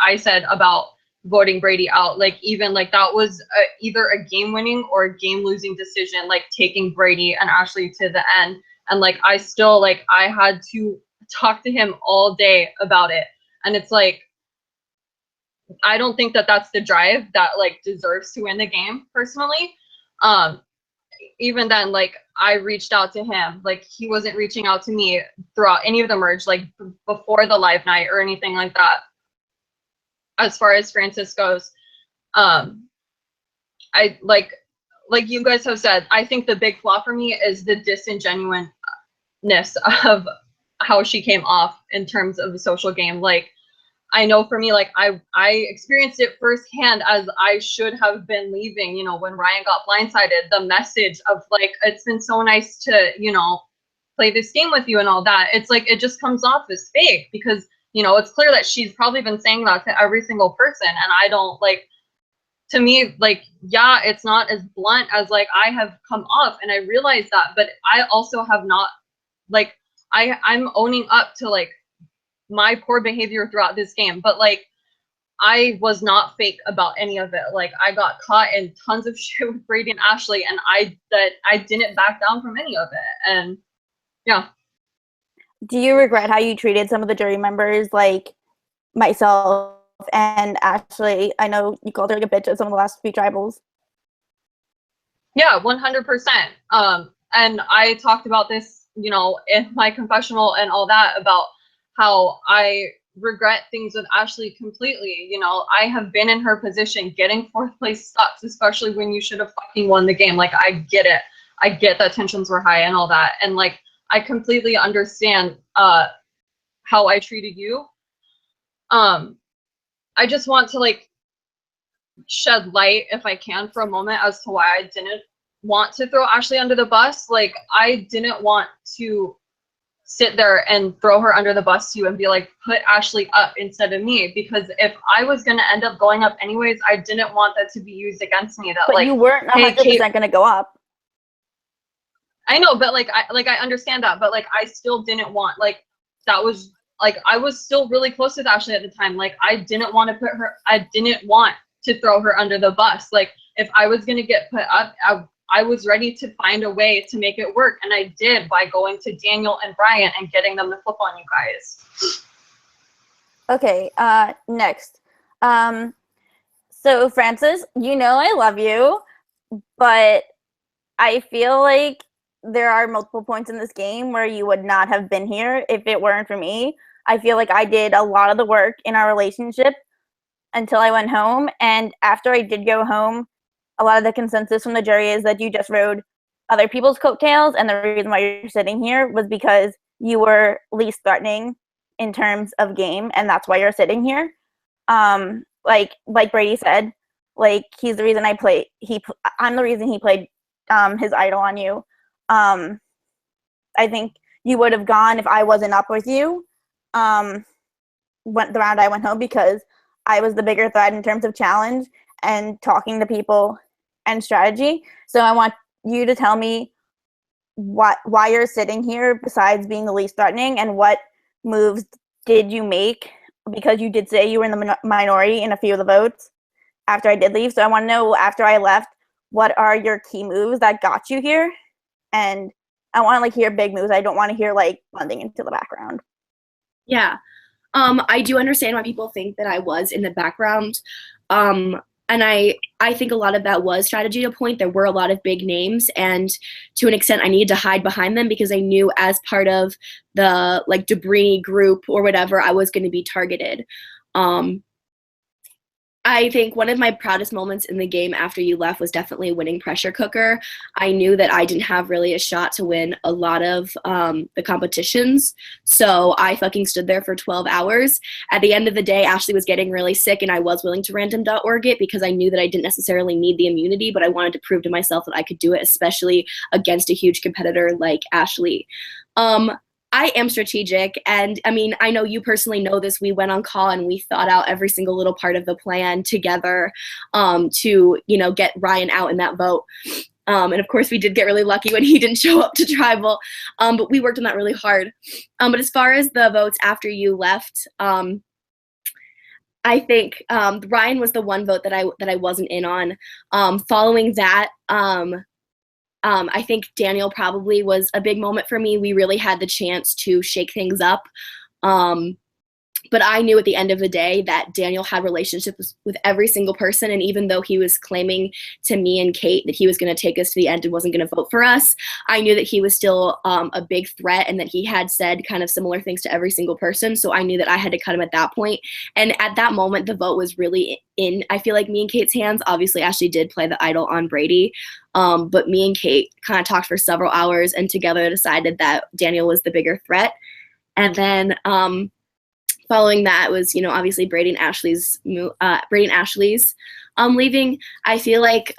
I said about voting Brady out, even that was either a game winning or a game losing decision, taking Brady and Ashley to the end. And I still I had to talk to him all day about it. And it's I don't think that that's the drive that deserves to win the game personally. Even then, I reached out to him, he wasn't reaching out to me throughout any of the merge, before the live night or anything like that. As far as Francis goes, I like you guys have said, I think the big flaw for me is the disingenuousness of how she came off in terms of the social game. I know for me, I experienced it firsthand as I should have been leaving, when Ryan got blindsided, the message of it's been so nice to, play this game with you and all that. It's it just comes off as fake because, it's clear that she's probably been saying that to every single person. And I don't to me, yeah, it's not as blunt as I have come off. And I realize that, but I also have not, I'm owning up to my poor behavior throughout this game, but I was not fake about any of it. I got caught in tons of shit with Brady and Ashley, and I didn't back down from any of it. And yeah. Do you regret how you treated some of the jury members, myself and Ashley. I know you called her like a bitch at some of the last few tribals. Yeah, 100%. And I talked about this, you know, in my confessional and all that, about how I regret things with Ashley completely. You know, I have been in her position. Getting fourth place sucks, especially when you should have fucking won the game. Like, I get it. I get that tensions were high and all that. And like, I completely understand how I treated you. I just want to like shed light, if I can, for a moment as to why I didn't want to throw Ashley under the bus. Like, I didn't want to sit there and throw her under the bus to you and be like, put Ashley up instead of me, because if I was going to end up going up anyways, I didn't want that to be used against me. That, But like, you weren't 100% going to go up. I know, but like I understand that, but like I still didn't want, like, that was like, I was still really close with Ashley at the time. Like, I didn't want to throw her under the bus. Like, if I was gonna get put up, I was ready to find a way to make it work, and I did, by going to Daniel and Brian and getting them to flip on you guys. Okay, next. So Francis, you know I love you, but I feel like there are multiple points in this game where you would not have been here if it weren't for me. I feel like I did a lot of the work in our relationship until I went home, and after I did go home, a lot of the consensus from the jury is that you just rode other people's coattails, and the reason why you're sitting here was because you were least threatening in terms of game, and that's why you're sitting here. Like Brady said, like, he's the reason I'm the reason he played his idol on you. I think you would have gone if I wasn't up with you. The round I went home, because I was the bigger threat in terms of challenge and talking to people and strategy. So I want you to tell me why you're sitting here besides being the least threatening, and what moves did you make, because you did say you were in the minority in a few of the votes after I did leave. So I want to know, after I left, what are your key moves that got you here? And I want to like hear big moves. I don't want to hear like blending into the background. Yeah. I do understand why people think that I was in the background. And I think a lot of that was strategy. To a point, there were a lot of big names, and to an extent I needed to hide behind them because I knew as part of the like debris group or whatever, I was going to be targeted. I think one of my proudest moments in the game after you left was definitely winning pressure cooker. I knew that I didn't have really a shot to win a lot of the competitions, so I fucking stood there for 12 hours. At the end of the day, Ashley was getting really sick, and I was willing to random.org it because I knew that I didn't necessarily need the immunity, but I wanted to prove to myself that I could do it, especially against a huge competitor like Ashley. I am strategic, and I mean, I know you personally know this. We went on call and we thought out every single little part of the plan together to, you know, get Ryan out in that vote. And of course, we did get really lucky when he didn't show up to tribal, but we worked on that really hard. But as far as the votes after you left, I think Ryan was the one vote that I wasn't in on. Following that, I think Daniel probably was a big moment for me. We really had the chance to shake things up. But I knew at the end of the day that Daniel had relationships with every single person. And even though he was claiming to me and Kate that he was going to take us to the end and wasn't going to vote for us, I knew that he was still a big threat and that he had said kind of similar things to every single person. So I knew that I had to cut him at that point. And at that moment, the vote was really in, I feel like, me and Kate's hands. Obviously, Ashley did play the idol on Brady. But me and Kate kind of talked for several hours and together decided that Daniel was the bigger threat. And then following that was, you know, obviously Brady and Ashley's leaving. I feel like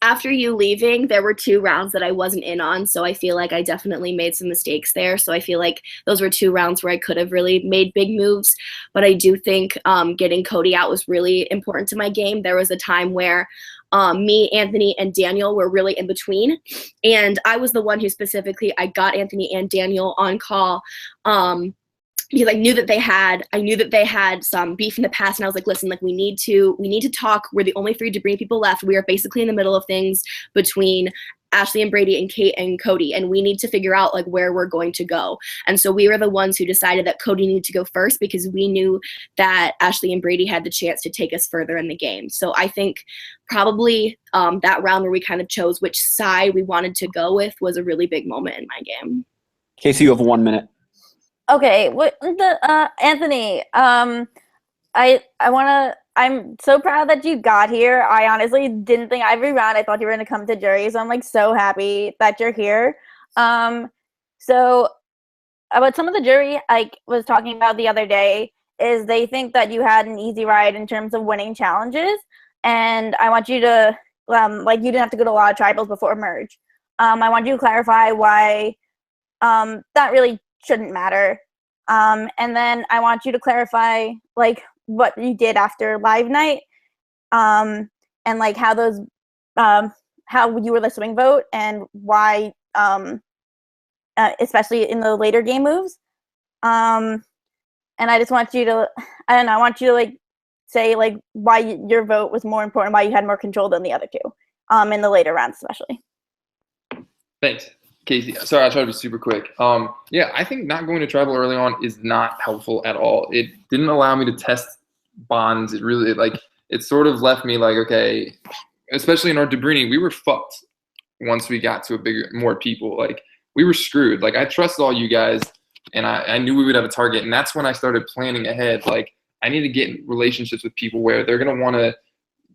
after you leaving, there were 2 rounds that I wasn't in on, so I feel like I definitely made some mistakes there. So I feel like those were 2 rounds where I could have really made big moves. But I do think getting Cody out was really important to my game. There was a time where me, Anthony, and Daniel were really in between, and I was the one who specifically I got Anthony and Daniel on call. Because I knew that they had some beef in the past, and I was like, listen, like we need to talk. We're the only 3 debris people left. We are basically in the middle of things between Ashley and Brady and Kate and Cody, and we need to figure out like where we're going to go. And so we were the ones who decided that Cody needed to go first because we knew that Ashley and Brady had the chance to take us further in the game. So I think probably that round where we kind of chose which side we wanted to go with was a really big moment in my game. Casey, you have 1 minute. Okay, Anthony, I'm so proud that you got here. I honestly didn't think every round I thought you were going to come to jury, so I'm like so happy that you're here. So what some of the jury like was talking about the other day is they think that you had an easy ride in terms of winning challenges, and I want you to like you didn't have to go to a lot of tribals before merge. I want you to clarify why that really shouldn't matter. And then I want you to clarify like what you did after live night, and like how those how you were the swing vote and why especially in the later game moves. And I just want you to I want you to like say like why your vote was more important, why you had more control than the other two in the later rounds especially. Thanks, Casey. Sorry, I'll try to be super quick. Yeah, I think not going to tribal early on is not helpful at all. It didn't allow me to test bonds. It sort of left me like, okay, especially in our Debrini, we were fucked once we got to more people. Like, we were screwed. Like, I trusted all you guys, and I knew we would have a target, and that's when I started planning ahead. Like, I need to get in relationships with people where they're going to want to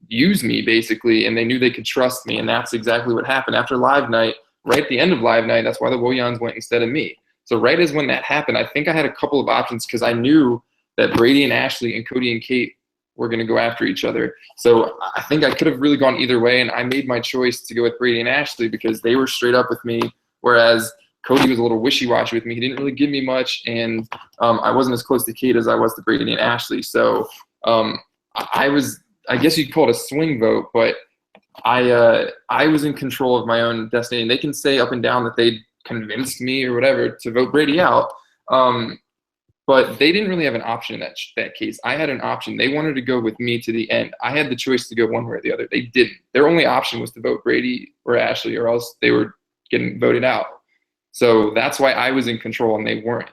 use me, basically, and they knew they could trust me, and that's exactly what happened. After live night, right at the end of live night, that's why the Woyans went instead of me. So right as when that happened, I think I had a couple of options because I knew that Brady and Ashley and Cody and Kate were going to go after each other. So I think I could have really gone either way, and I made my choice to go with Brady and Ashley because they were straight up with me, whereas Cody was a little wishy-washy with me. He didn't really give me much, and I wasn't as close to Kate as I was to Brady and Ashley. So I guess you'd call it a swing vote, but I was in control of my own destiny. And they can say up and down that they convinced me or whatever to vote Brady out, but they didn't really have an option in that case. I had an option. They wanted to go with me to the end. I had the choice to go one way or the other. They didn't. Their only option was to vote Brady or Ashley, or else they were getting voted out. So that's why I was in control and they weren't.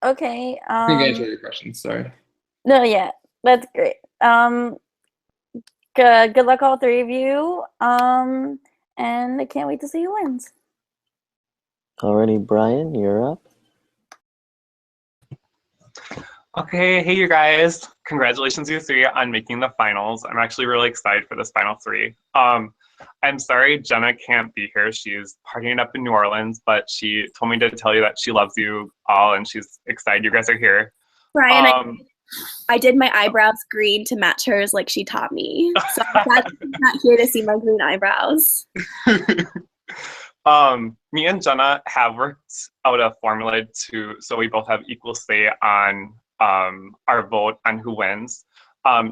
Okay. I think I answered your question. Sorry. No, yeah, that's great. Good luck, all three of you. And I can't wait to see who wins. Alrighty, Brian, you're up. Okay, hey you guys. Congratulations you three on making the finals. I'm actually really excited for this final three. I'm sorry Jenna can't be here. She's partying up in New Orleans, but she told me to tell you that she loves you all and she's excited you guys are here. Brian, I did my eyebrows green to match hers like she taught me. So I'm glad she's not here to see my green eyebrows. Me and Jenna have worked out a formula so we both have equal say on our vote on who wins.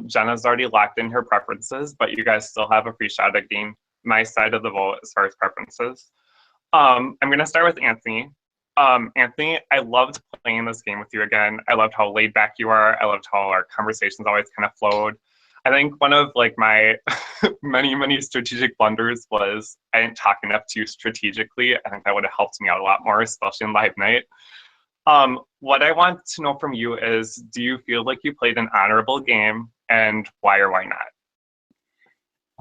Jenna's already locked in her preferences, but you guys still have a free shot at getting my side of the vote as far as preferences. I'm gonna start with Anthony. Anthony, I loved playing this game with you again. I loved how laid back you are. I loved how our conversations always kind of flowed. I think one of like my many strategic blunders was I didn't talk enough to you strategically. I think that would have helped me out a lot more, especially in live night. What I want to know from you is, do you feel like you played an honorable game, and why or why not?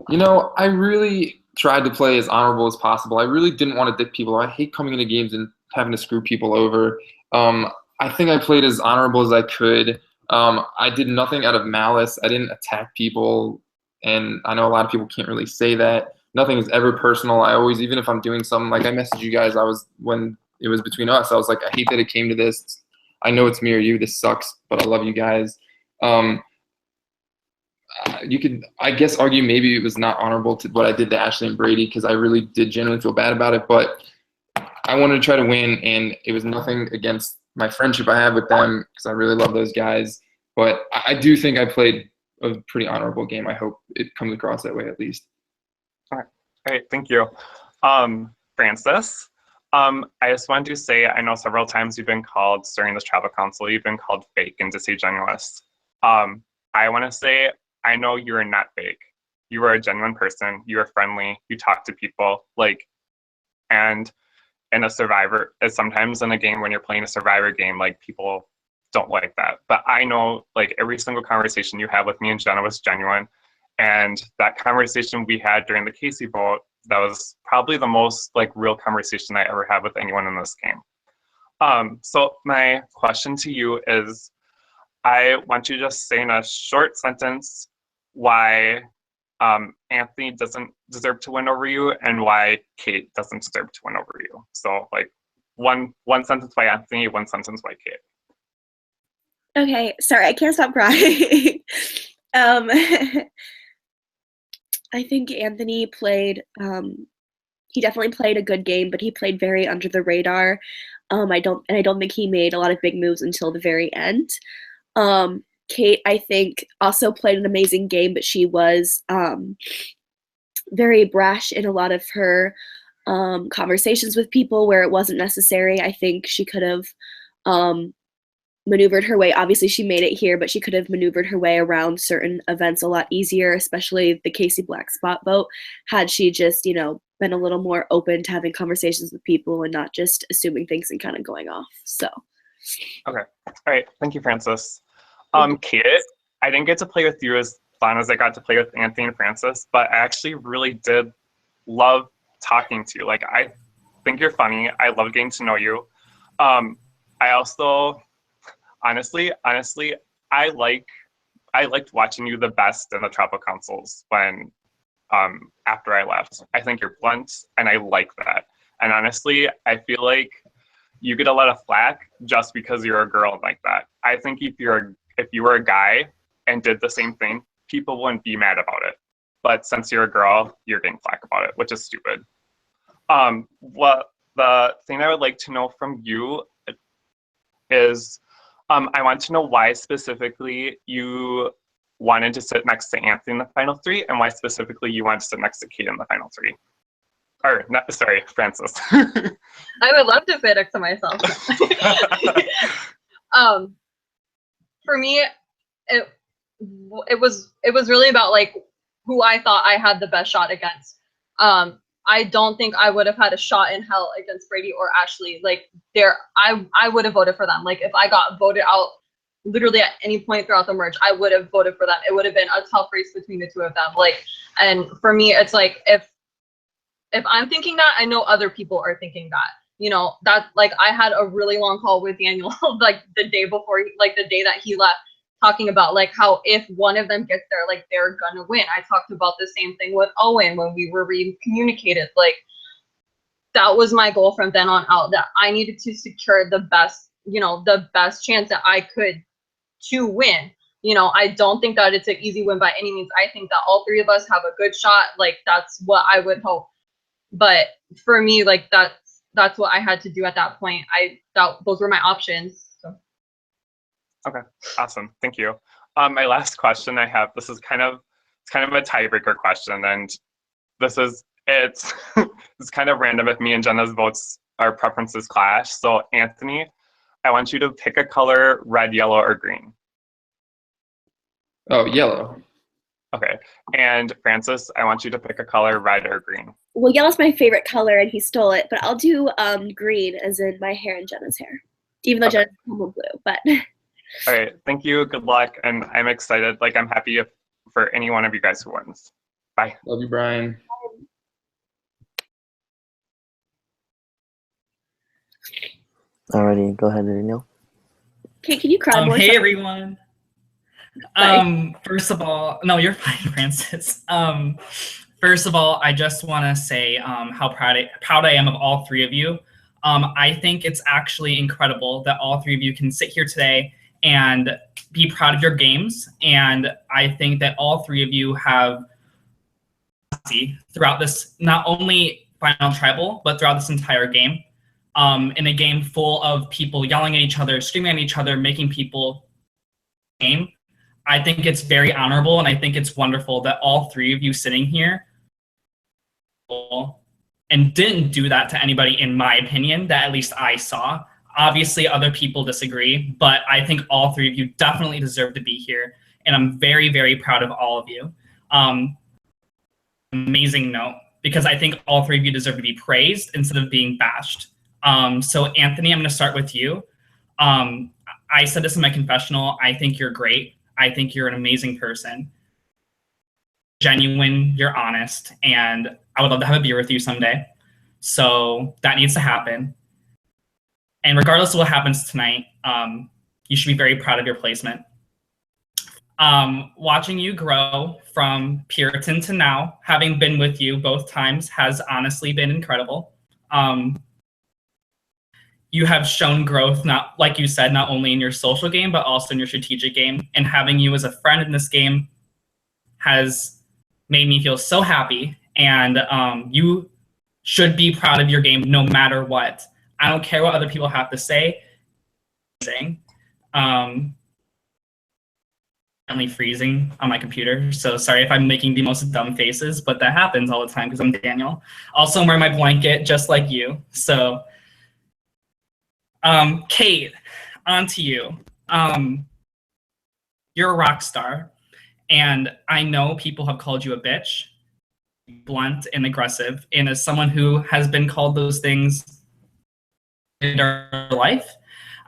You know, I really tried to play as honorable as possible. I really didn't want to dick people. I hate coming into games and having to screw people over. I think I played as honorable as I could. I did nothing out of malice. I didn't attack people, and I know a lot of people can't really say that. Nothing is ever personal. I always, even if I'm doing something, like I messaged you guys, when it was between us, I was like, I hate that it came to this. I know it's me or you. This sucks, but I love you guys. You could, I guess, argue maybe it was not honorable to what I did to Ashley and Brady because I really did genuinely feel bad about it, but I wanted to try to win, and it was nothing against my friendship I have with them because I really love those guys. But I do think I played a pretty honorable game. I hope it comes across that way at least. All right, thank you. Francis, I just wanted to say, I know several times you've been called during this travel council, you've been called fake and disingenuous. I want to say, I know you're not fake. you are a genuine person. You are friendly. You talk to people. Like, and in a survivor, sometimes in a game when you're playing a survivor game, like people don't like that. But I know like every single conversation you have with me and Jenna was genuine. And that conversation we had during the Casey vote, that was probably the most like real conversation I ever had with anyone in this game. So my question to you is, I want you to just say in a short sentence why Anthony doesn't deserve to win over you and why Kate doesn't deserve to win over you. So like one sentence by Anthony, one sentence by Kate. Okay, sorry, I can't stop crying. I think Anthony played, he definitely played a good game, but he played very under the radar. I don't think he made a lot of big moves until the very end. Kate, I think, also played an amazing game, but she was very brash in a lot of her conversations with people where it wasn't necessary. I think she could have maneuvered her way. Obviously, she made it here, but she could have maneuvered her way around certain events a lot easier, especially the Casey Black spot vote, had she just, been a little more open to having conversations with people and not just assuming things and kind of going off. So. Okay. All right. Thank you, Francis. Kate, I didn't get to play with you as fun as I got to play with Anthony and Francis, but I actually really did love talking to you. Like, I think you're funny. I love getting to know you. I also, honestly, I liked watching you the best in the tribal councils when, after I left. I think you're blunt, and I like that. And honestly, I feel like you get a lot of flack just because you're a girl like that. I think if you were a guy and did the same thing, people wouldn't be mad about it. But since you're a girl, you're getting flack about it, which is stupid. What the thing I would like to know from you is, I want to know why specifically you wanted to sit next to Anthony in the final three, and why specifically you wanted to sit next to Kate in the final three. Or, sorry, Francis. I would love to sit next to myself. For me, it was really about like who I thought I had the best shot against. I don't think I would have had a shot in hell against Brady or Ashley. Like I would have voted for them. Like if I got voted out literally at any point throughout the merge, I would have voted for them. It would have been a tough race between the two of them. Like, and for me, it's like if I'm thinking that, I know other people are thinking that. That like I had a really long call with Daniel like the day before, like the day that he left, talking about like how if one of them gets there, like they're gonna win. I talked about the same thing with Owen when we were being communicated. Like that was my goal from then on out, that I needed to secure the best chance that I could to win. I don't think that it's an easy win by any means. I think that all three of us have a good shot. Like that's what I would hope. But for me, like that's what I had to do at that point. Those were my options. So. Okay, awesome. Thank you. My last question I have, this is kind of a tiebreaker question, and it's kind of random if me and Jenna's votes, our preferences clash. So Anthony, I want you to pick a color: red, yellow, or green. Oh, yellow. Okay. And Francis, I want you to pick a color: red or green. Well, yellow's my favorite color, and he stole it, but I'll do green, as in my hair and Jenna's hair, even though Jenna's blue. But all right, thank you. Good luck, and I'm excited. Like I'm happy for any one of you guys who wins. Bye. Love you, Brian. Alrighty, go ahead, Daniel. Okay, can you cry more? Hey everyone. First of all, no, you're fine, Francis. First of all, I just want to say how proud I am of all three of you. I think it's actually incredible that all three of you can sit here today and be proud of your games. And I think that all three of you have throughout this, not only final tribal, but throughout this entire game. In a game full of people yelling at each other, screaming at each other, making people game. I think it's very honorable, and I think it's wonderful that all three of you sitting here and didn't do that to anybody, in my opinion, that at least I saw. Obviously, other people disagree, but I think all three of you definitely deserve to be here, and I'm very, very proud of all of you. amazing note, because I think all three of you deserve to be praised instead of being bashed. So Anthony, I'm going to start with you. I said this in my confessional. I think you're great. I think you're an amazing person. Genuine, you're honest, and I would love to have a beer with you someday. So that needs to happen. And regardless of what happens tonight, you should be very proud of your placement. Watching you grow from Puritan to now, having been with you both times, has honestly been incredible. You have shown growth, not like you said, not only in your social game, but also in your strategic game. And having you as a friend in this game has made me feel so happy. And you should be proud of your game no matter what. I don't care what other people have to say. Currently freezing on my computer, so sorry if I'm making the most dumb faces, but that happens all the time because I'm Daniel. Also, I'm wearing my blanket just like you. So, Kate, on to you. You're a rock star, and I know people have called you a bitch, blunt and aggressive, and as someone who has been called those things in our life,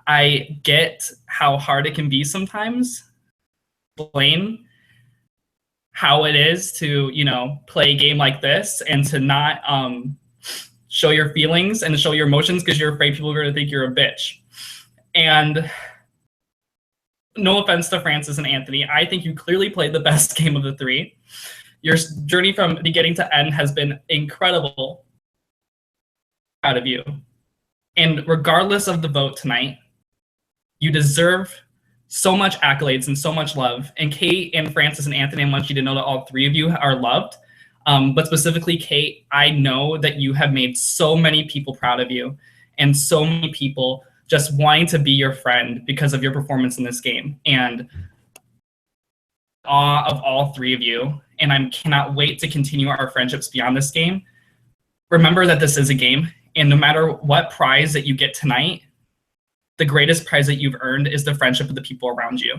I get how hard it can be sometimes. Explain how it is to, you know, play a game like this and to not show your feelings and to show your emotions because you're afraid people are going to think you're a bitch. And no offense to Francis and Anthony, I think you clearly played the best game of the three. Your journey from beginning to end has been incredible. Out of you. And regardless of the vote tonight, you deserve so much accolades and so much love. And Kate and Francis and Anthony, I want you to know that all three of you are loved. But specifically, Kate, I know that you have made so many people proud of you and so many people just wanting to be your friend because of your performance in this game. And awe of all three of you. And I cannot wait to continue our friendships beyond this game. Remember that this is a game, and no matter what prize that you get tonight, the greatest prize that you've earned is the friendship of the people around you.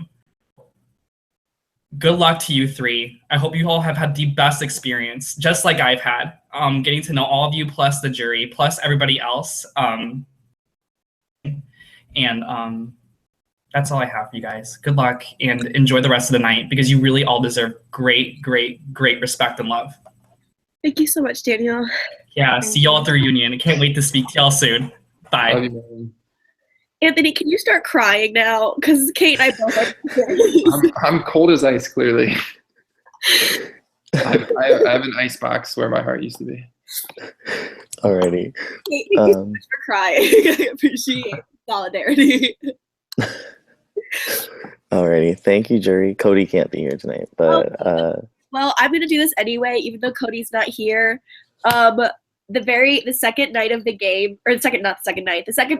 Good luck to you three. I hope you all have had the best experience, just like I've had, getting to know all of you, plus the jury, plus everybody else. That's all I have for you guys. Good luck and enjoy the rest of the night because you really all deserve great, great, great respect and love. Thank you so much, Daniel. Yeah, see y'all at the reunion. I can't wait to speak to y'all soon. Bye. Love you, Anthony, can you start crying now? Because Kate and I both are I'm cold as ice, clearly. I have an ice box where my heart used to be. Alrighty. Kate, thank you so much for crying. I appreciate solidarity. Alrighty. Thank you, jury. Cody can't be here tonight, but well, I'm gonna do this anyway, even though Cody's not here. The second night of the game, or the second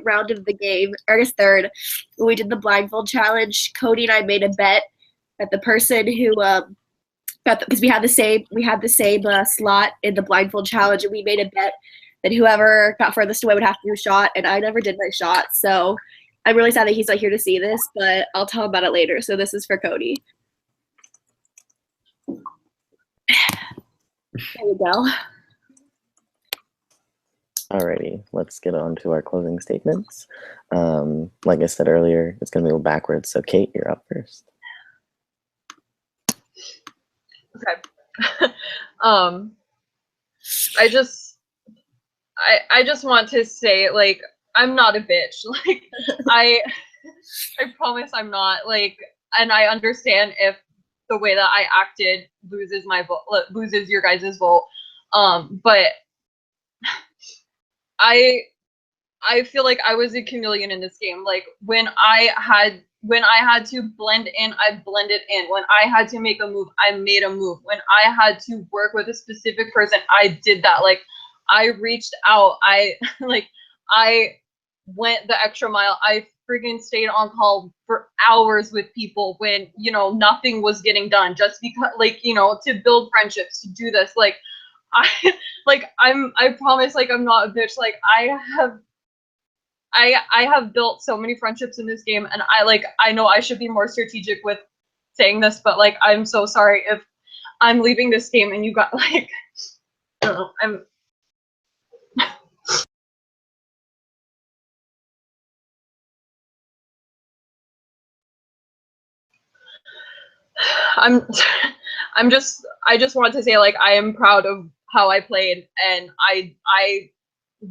round of the game, August 3rd, when we did the blindfold challenge, Cody and I made a bet that the person who because we had the same slot in the blindfold challenge, and we made a bet that whoever got furthest away would have to do a shot, and I never did my shot, so I'm really sad that he's not here to see this, but I'll tell him about it later. So this is for Cody. There we go. alrighty. Let's get on to our closing statements. Like I said earlier, it's going to go backwards. So Kate, you're up first. Okay. I just want to say, like, I'm not a bitch. Like, I promise I'm not. Like, and I understand if the way that I acted loses my vote, loses your guys' vote. But I feel like I was a chameleon in this game. Like, when I had to blend in, I blended in. When I had to make a move, I made a move. When I had to work with a specific person, I did that. Like, I reached out. I went the extra mile. I friggin' stayed on call for hours with people when, you know, nothing was getting done, just because, like, you know, to build friendships, to do this. Like, I promise, like, I'm not a bitch. Like, I have built so many friendships in this game, and I know I should be more strategic with saying this, but, like, I'm so sorry if I'm leaving this game and you got like, I don't know, I'm I just want to say like I am proud of how I played, and I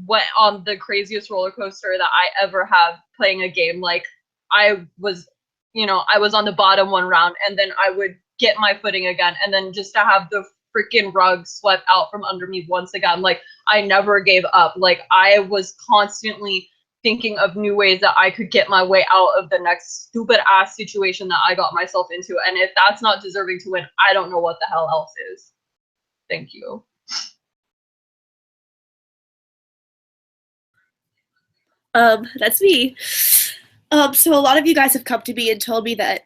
went on the craziest roller coaster that I ever have playing a game. Like I was, I was on the bottom one round and then I would get my footing again, and then just to have the freaking rug swept out from under me once again. Like I never gave up. Like I was constantly thinking of new ways that I could get my way out of the next stupid ass situation that I got myself into. And if that's not deserving to win, I don't know what the hell else is. Thank you. That's me. So a lot of you guys have come to me and told me that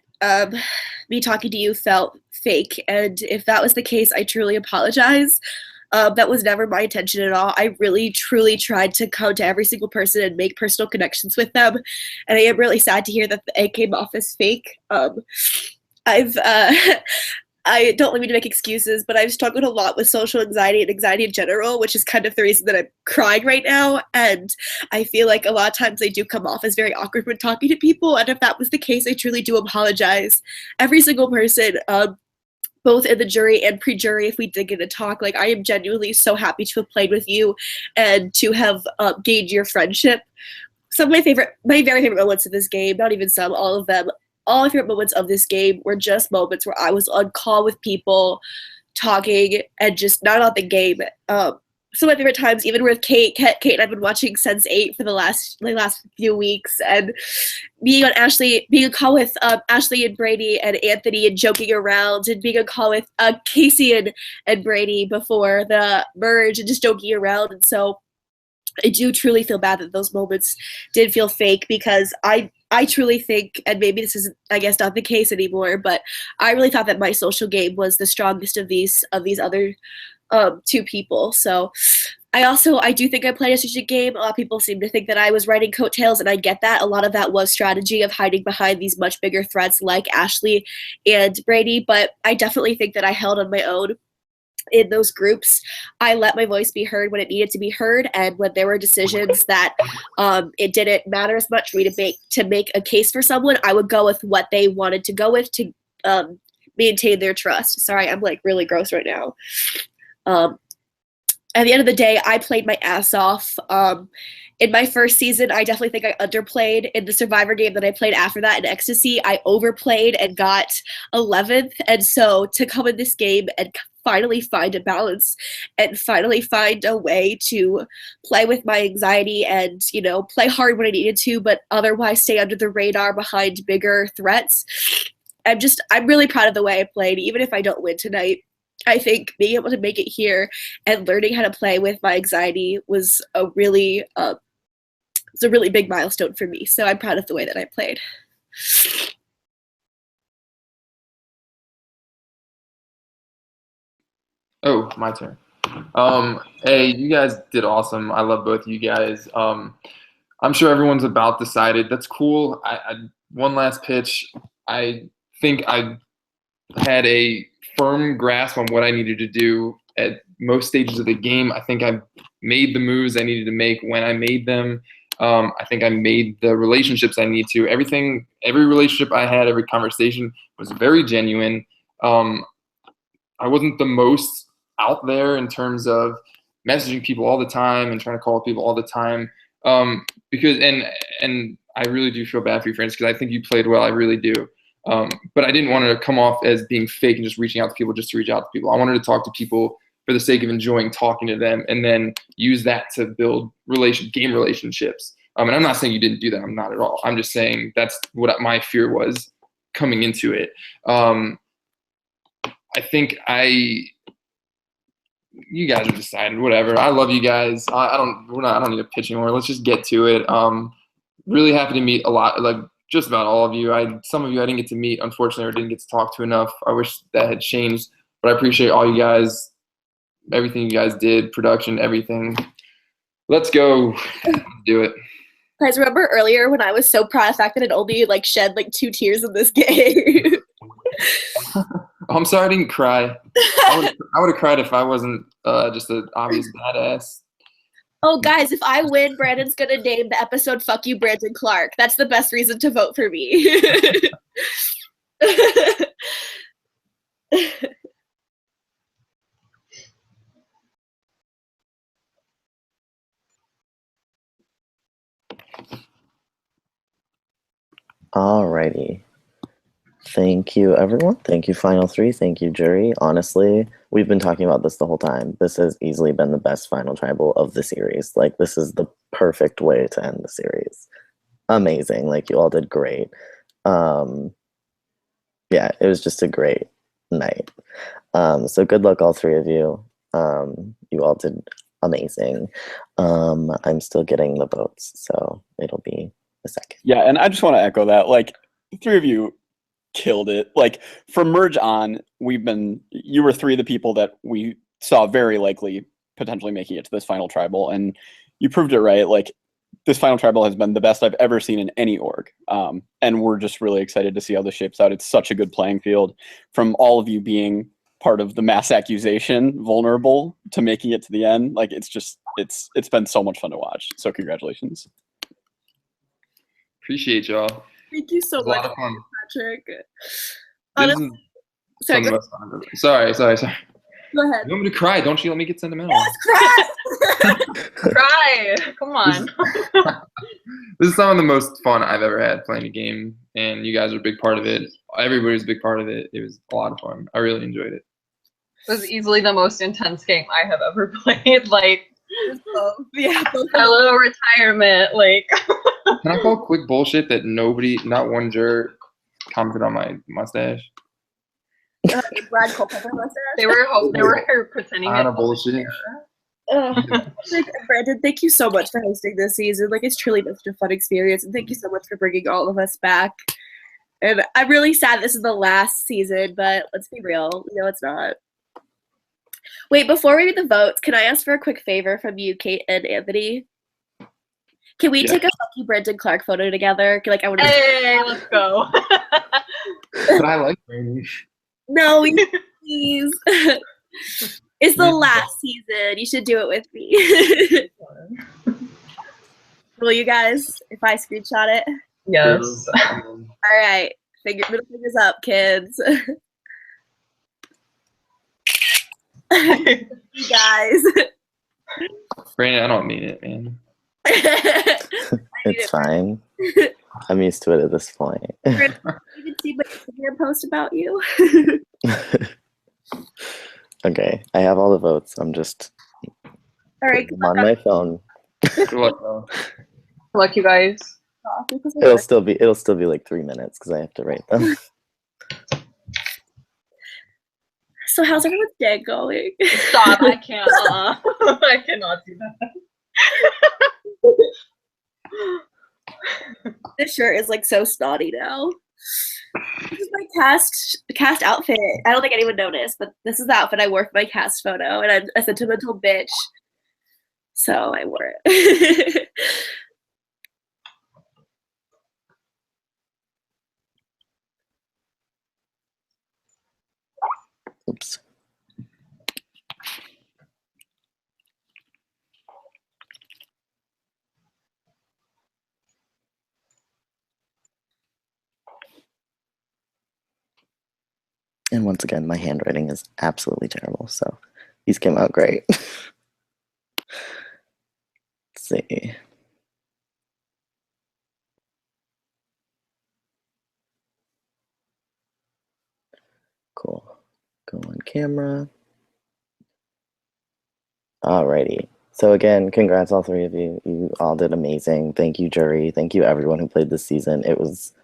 me talking to you felt fake, and if that was the case, I truly apologize. That was never my intention at all. I really, truly tried to come to every single person and make personal connections with them, and I am really sad to hear that it came off as fake. I don't want me to make excuses, but I've struggled a lot with social anxiety and anxiety in general, which is kind of the reason that I'm crying right now. And I feel like a lot of times they do come off as very awkward when talking to people. And if that was the case, I truly do apologize. Every single person, both in the jury and pre-jury, if we did get to talk, like I am genuinely so happy to have played with you and to have gained your friendship. Some of my very favorite moments of this game, not even some, all of them, all my favorite moments of this game were just moments where I was on call with people, talking, and just not about the game. Some of my favorite times, even with Kate and I've been watching Sense 8 for the last few weeks, and being on call with Ashley and Brady and Anthony and joking around, and being on call with Casey and Brady before the merge and just joking around. And so I do truly feel bad that those moments did feel fake, because I truly think, and maybe this is, I guess, not the case anymore, but I really thought that my social game was the strongest of these other two people. So I do think I played a strategic game. A lot of people seem to think that I was riding coattails, and I get that. A lot of that was strategy of hiding behind these much bigger threats like Ashley and Brady, but I definitely think that I held on my own in those groups. I let my voice be heard when it needed to be heard, and when there were decisions that it didn't matter as much for me to make a case for someone, I would go with what they wanted to go with to maintain their trust. Sorry, I'm like really gross right now. At the end of the day, I played my ass off. In my first season, I definitely think I underplayed. In the Survivor game that I played after that in Ecstasy, I overplayed and got 11th. And so to come in this game and finally find a balance and finally find a way to play with my anxiety and, play hard when I needed to, but otherwise stay under the radar behind bigger threats. I'm really proud of the way I played, even if I don't win tonight. I think being able to make it here and learning how to play with my anxiety was a really big milestone for me. So I'm proud of the way that I played. Oh, my turn. Hey, you guys did awesome. I love both of you guys. I'm sure everyone's about decided. That's cool. One last pitch. I think I had a firm grasp on what I needed to do at most stages of the game. I think I made the moves I needed to make when I made them. I think I made the relationships I need to. Every relationship I had, every conversation was very genuine. I wasn't the most out there in terms of messaging people all the time and trying to call people all the time. Because I really do feel bad for you, friends, because I think you played well. I really do. But I didn't want to come off as being fake and just reaching out to people just to reach out to people. I wanted to talk to people for the sake of enjoying talking to them, and then use that to build game relationships. And I'm not saying you didn't do that. I'm not at all. I'm just saying that's what my fear was coming into it. I think you guys have decided, whatever. I love you guys. I don't need to pitch anymore. Let's just get to it. Really happy to meet a lot, like just about all of you. Some of you I didn't get to meet, unfortunately, or didn't get to talk to enough. I wish that had changed, but I appreciate all you guys, everything you guys did, production, everything. Let's go do it. Guys, remember earlier when I was so proud of the fact that it only shed 2 tears in this game? Oh, I'm sorry I didn't cry. I would have cried if I wasn't just an obvious badass. Oh, guys, if I win, Brandon's gonna name the episode "Fuck You, Brandon Clark." That's the best reason to vote for me. Alrighty. Thank you, everyone. Thank you, Final Three. Thank you, jury. Honestly, we've been talking about this the whole time. This has easily been the best final tribal of the series. Like, this is the perfect way to end the series. Amazing. Like, you all did great. Yeah, it was just a great night. So good luck, all three of you. You all did amazing. I'm still getting the votes, so it'll be a second. Yeah, and I just want to echo that. Like, the three of you killed it. Like, from merge on, you were three of the people that we saw very likely potentially making it to this final tribal, and you proved it right. Like, this final tribal has been the best I've ever seen in any org, and we're just really excited to see how this shapes out. It's such a good playing field, from all of you being part of the mass accusation, vulnerable, to making it to the end. Like, it's been so much fun to watch. So congratulations. Appreciate y'all. Thank you so It was a much, lot of fun. Patrick. This Honestly, is sorry, some of the most fun I've ever- Sorry. go ahead. You want me to cry? Don't you let me get sentimental. Yes, cry! Cry. Come on. This is some of the most fun I've ever had playing a game, and you guys are a big part of it. Everybody's a big part of it. It was a lot of fun. I really enjoyed it. It was easily the most intense game I have ever played. Like, Yeah. hello retirement. Like, Can I call quick bullshit that not one juror commented on my mustache? Brad Culpepper mustache. they were pretending Kind it of bullshit. Brandon, thank you so much for hosting this season. Like, it's truly been such a fun experience, and thank you so much for bringing all of us back. And I'm really sad this is the last season, but let's be real, it's not. Wait, before we read the votes, can I ask for a quick favor from you, Kate and Anthony? Can we take a Fuck You, Brandon Clark photo together? Like, I want to. Hey, let's go. But I like Brandon. No, please. It's the last season. You should do it with me. Will you guys, if I screenshot it? Yes. All right. Middle fingers up, kids. You guys. Brandon, I don't mean it, man. It's fine. I'm used to it at this point. You can see my Instagram post about you. Okay, I have all the votes. I'm just All right, on my phone. Good luck, though. Good luck, you guys. It'll still be like 3 minutes because I have to write them. So how's everyone's day going? Stop! I can't. I cannot do that. This shirt is like so snotty now. This is my cast outfit. I don't think anyone noticed, but this is the outfit I wore for my cast photo, and I'm a sentimental bitch, so I wore it. Oops. And once again, my handwriting is absolutely terrible, so these came out great. Let's see. Cool. Go on camera. Alrighty. So again, congrats all three of you. You all did amazing. Thank you, jury. Thank you everyone who played this season. It was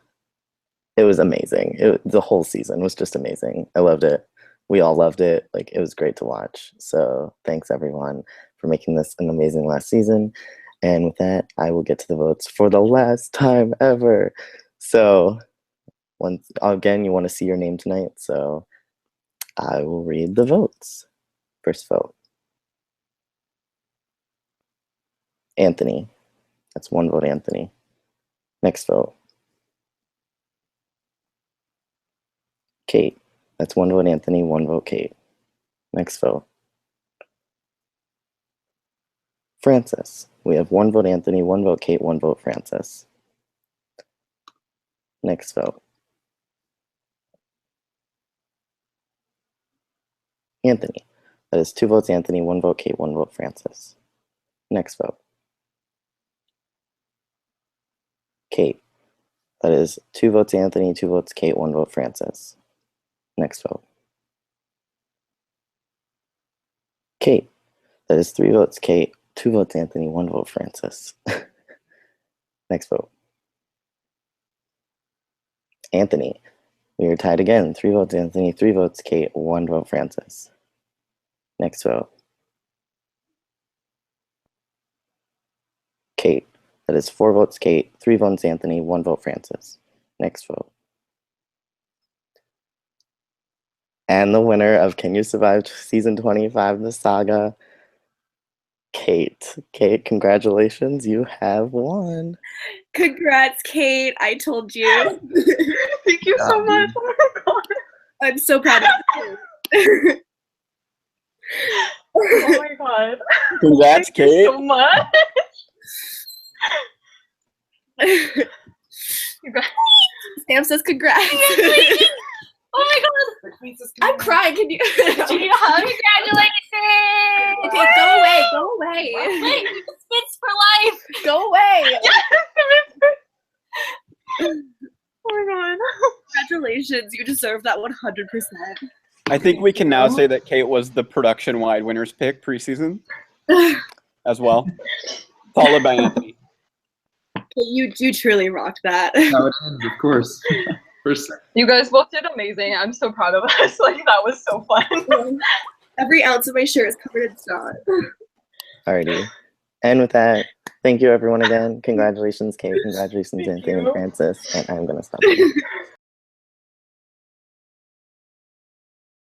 amazing. The whole season was just amazing. I loved it. We all loved it. Like, it was great to watch. So thanks everyone for making this an amazing last season. And with that, I will get to the votes for the last time ever. So once again, you want to see your name tonight. So I will read the votes. First vote. Anthony. That's one vote, Anthony. Next vote. Kate. That's 1 vote Anthony, 1 vote Kate. Next vote. Francis. We have 1 vote Anthony, 1 vote Kate, 1 vote Francis. Next vote. Anthony. That is 2 votes Anthony, 1 vote Kate, 1 vote Francis. Next vote. Kate. That is 2 votes Anthony, 2 votes Kate, 1 vote Francis. Next vote. Kate. That is 3 votes Kate, 2 votes Anthony, 1 vote Francis. Next vote. Anthony. We are tied again. 3 votes Anthony, 3 votes Kate, 1 vote Francis. Next vote. Kate. That is 4 votes Kate, 3 votes Anthony, 1 vote Francis. Next vote. And the winner of Can You Survive Season 25, The Saga, Kate. Kate, congratulations. You have won. Congrats, Kate. I told you. Thank you so much. Oh my god. I'm so proud of you. Oh my god. Congrats, Thank you Kate. so much. You guys. Sam says congrats. Oh my god. I'm crying. Can you? Do you hug? Congratulations! Okay, go away. Go away. Wait, spits for life. Go away. Yes. Oh my god. Congratulations. You deserve that 100%. I think we can now say that Kate was the production-wide winners pick preseason as well, followed by Anthony. You truly rocked that. How it ends, of course. First, You guys both did amazing. I'm so proud of us. Like, that was so fun. Every ounce of my shirt is covered in snot. Alrighty. And with that, thank you everyone again. Congratulations, Kate. Congratulations, Thank Anthony and you. Francis. And I'm going to stop.